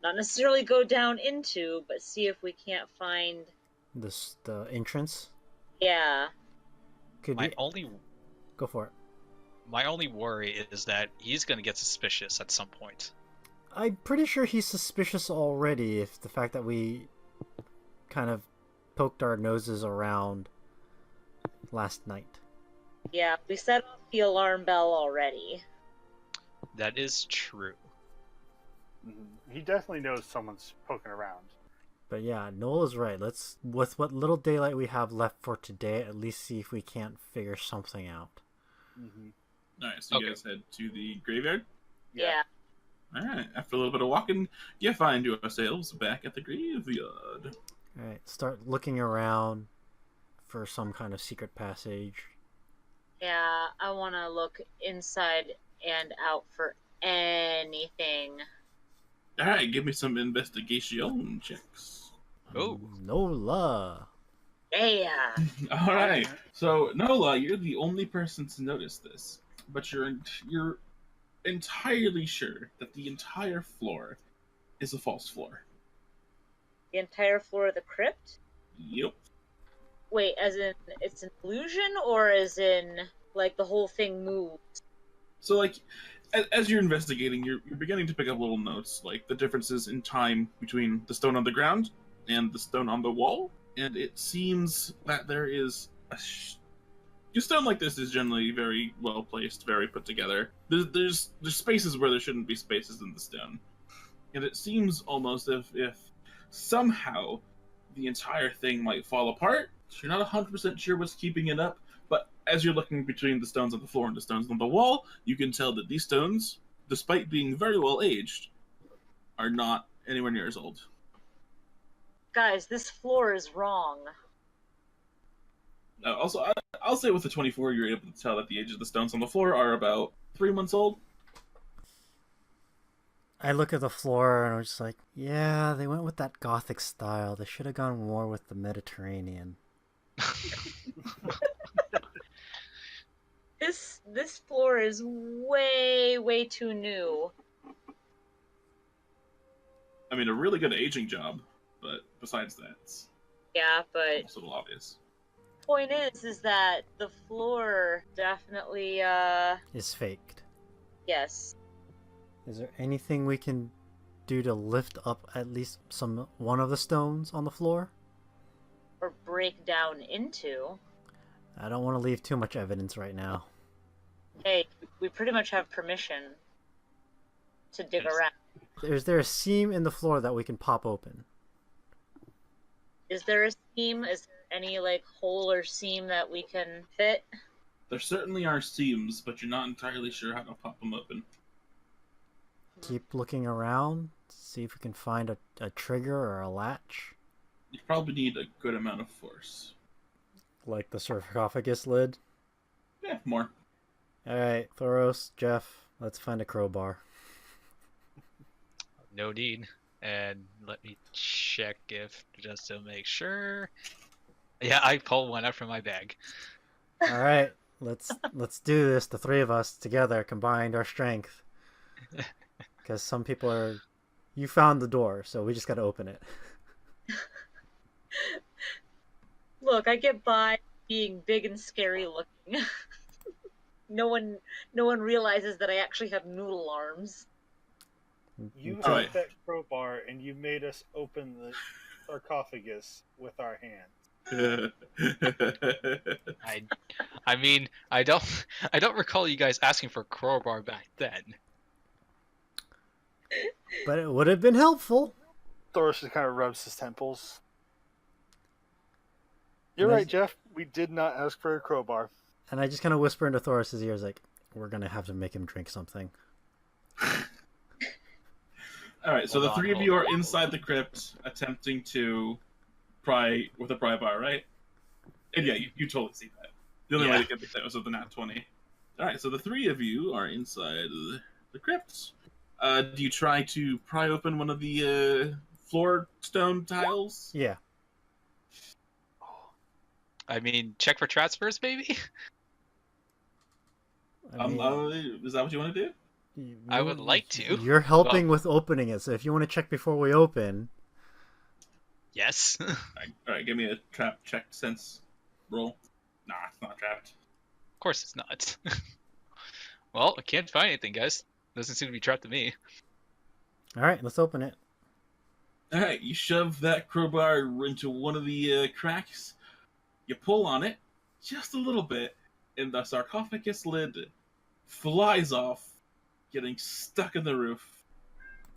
not necessarily go down into, but see if we can't find. The entrance. Yeah. Could My we only go for it? my only worry is that he's gonna get suspicious at some point. I'm pretty sure he's suspicious already. If the fact that we kind of poked our noses around last night. Yeah, we set off the alarm bell already. That is true. Mm-hmm. He definitely knows someone's poking around. But yeah, Noel is right. Let's, with what little daylight we have left for today, at least see if we can't figure something out. Mm-hmm. All right, so you Okay. guys head to the graveyard. Yeah. All right. After a little bit of walking, you find yourselves back at the graveyard. Alright, start looking around for some kind of secret passage. Yeah, I want to look inside and out for anything. All right. Give me some investigation checks. Oh. Nola. Yeah. All right. So Nola, you're the only person to notice this, but you're entirely sure that the entire floor is a false floor. The entire floor of the crypt? Yep. Wait, as in it's an illusion, or as in like the whole thing moves? So like, as you're investigating, you're beginning to pick up little notes, like the differences in time between the stone on the ground and the stone on the wall, and it seems that there is a stone like this is generally very well placed, very put together. There's spaces where there shouldn't be spaces in the stone, and it seems almost as if somehow the entire thing might fall apart. You're not 100% sure what's keeping it up, but as you're looking between the stones on the floor and the stones on the wall, you can tell that these stones, despite being very well aged, are not anywhere near as old. Guys, this floor is wrong. Also, I'll say with the 24, you're able to tell that the age of the stones on the floor are about 3 months old. I look at the floor and I'm just like, yeah, they went with that gothic style. They should have gone more with the Mediterranean. This floor is way too new. I mean, a really good aging job, but besides that, it's Yeah, but almost a little obvious. point is that the floor definitely Is faked. yes. Is there anything we can do to lift up at least one of the stones on the floor? Or break down into. I don't want to leave too much evidence right now. Hey, we pretty much have permission to dig Yes. around. Is there a seam in the floor that we can pop open? Is there a seam? Is there any like hole or seam that we can fit? There certainly are seams, but you're not entirely sure how to pop them open. Keep looking around, see if we can find a trigger or a latch, You probably need a good amount of force. like the sarcophagus lid. Yeah, more. Alright, Thoros, Jeff, let's find a crowbar. No need. And let me check if just to make sure. Yeah, I pulled one out from my bag. Alright, let's do this, the three of us together, combined our strength. Because some people are... You found the door, so we just gotta open it. Look, I get by being big and scary looking. No one realizes that I actually have noodle arms. You All took right. that crowbar and you made us open the sarcophagus with our hands. I mean, I don't recall you guys asking for a crowbar back then. But it would have been helpful. Thoris just kind of rubs his temples. You're Nice. right, Jeff. We did not ask for a crowbar. And I just kind of whisper into Thoris's ears, like, we're gonna have to make him drink something. All right, so Hold the on, three of hold you are on. inside the crypt, attempting to pry with a pry bar, right? And yeah, you totally see that. The only way Yeah. to get that was with the nat 20. All right, so the three of you are inside the crypt. Do you try to pry open one of the floor stone tiles? Yeah. I mean, check for traps first, maybe? I mean, Is that what you want to do? I would like to. You're helping with opening it, so if you want to check before we open, Yes. All right, give me a trap check sense roll. Nah, it's not trapped. Of course it's not. Well, I can't find anything, guys. Doesn't seem to be trapped to me. all right, let's open it. All right, you shove that crowbar into one of the cracks. You pull on it just a little bit, and the sarcophagus lid flies off, getting stuck in the roof.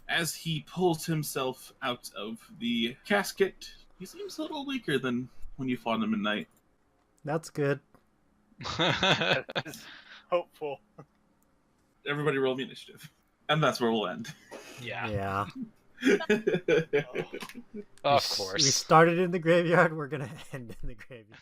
As he pulls himself out of the casket, he seems a little weaker than when you fought him at night. That's good. That is hopeful. Everybody roll me initiative. And that's where we'll end. Yeah. Yeah. Of We course. started in the graveyard. We're gonna end in the graveyard.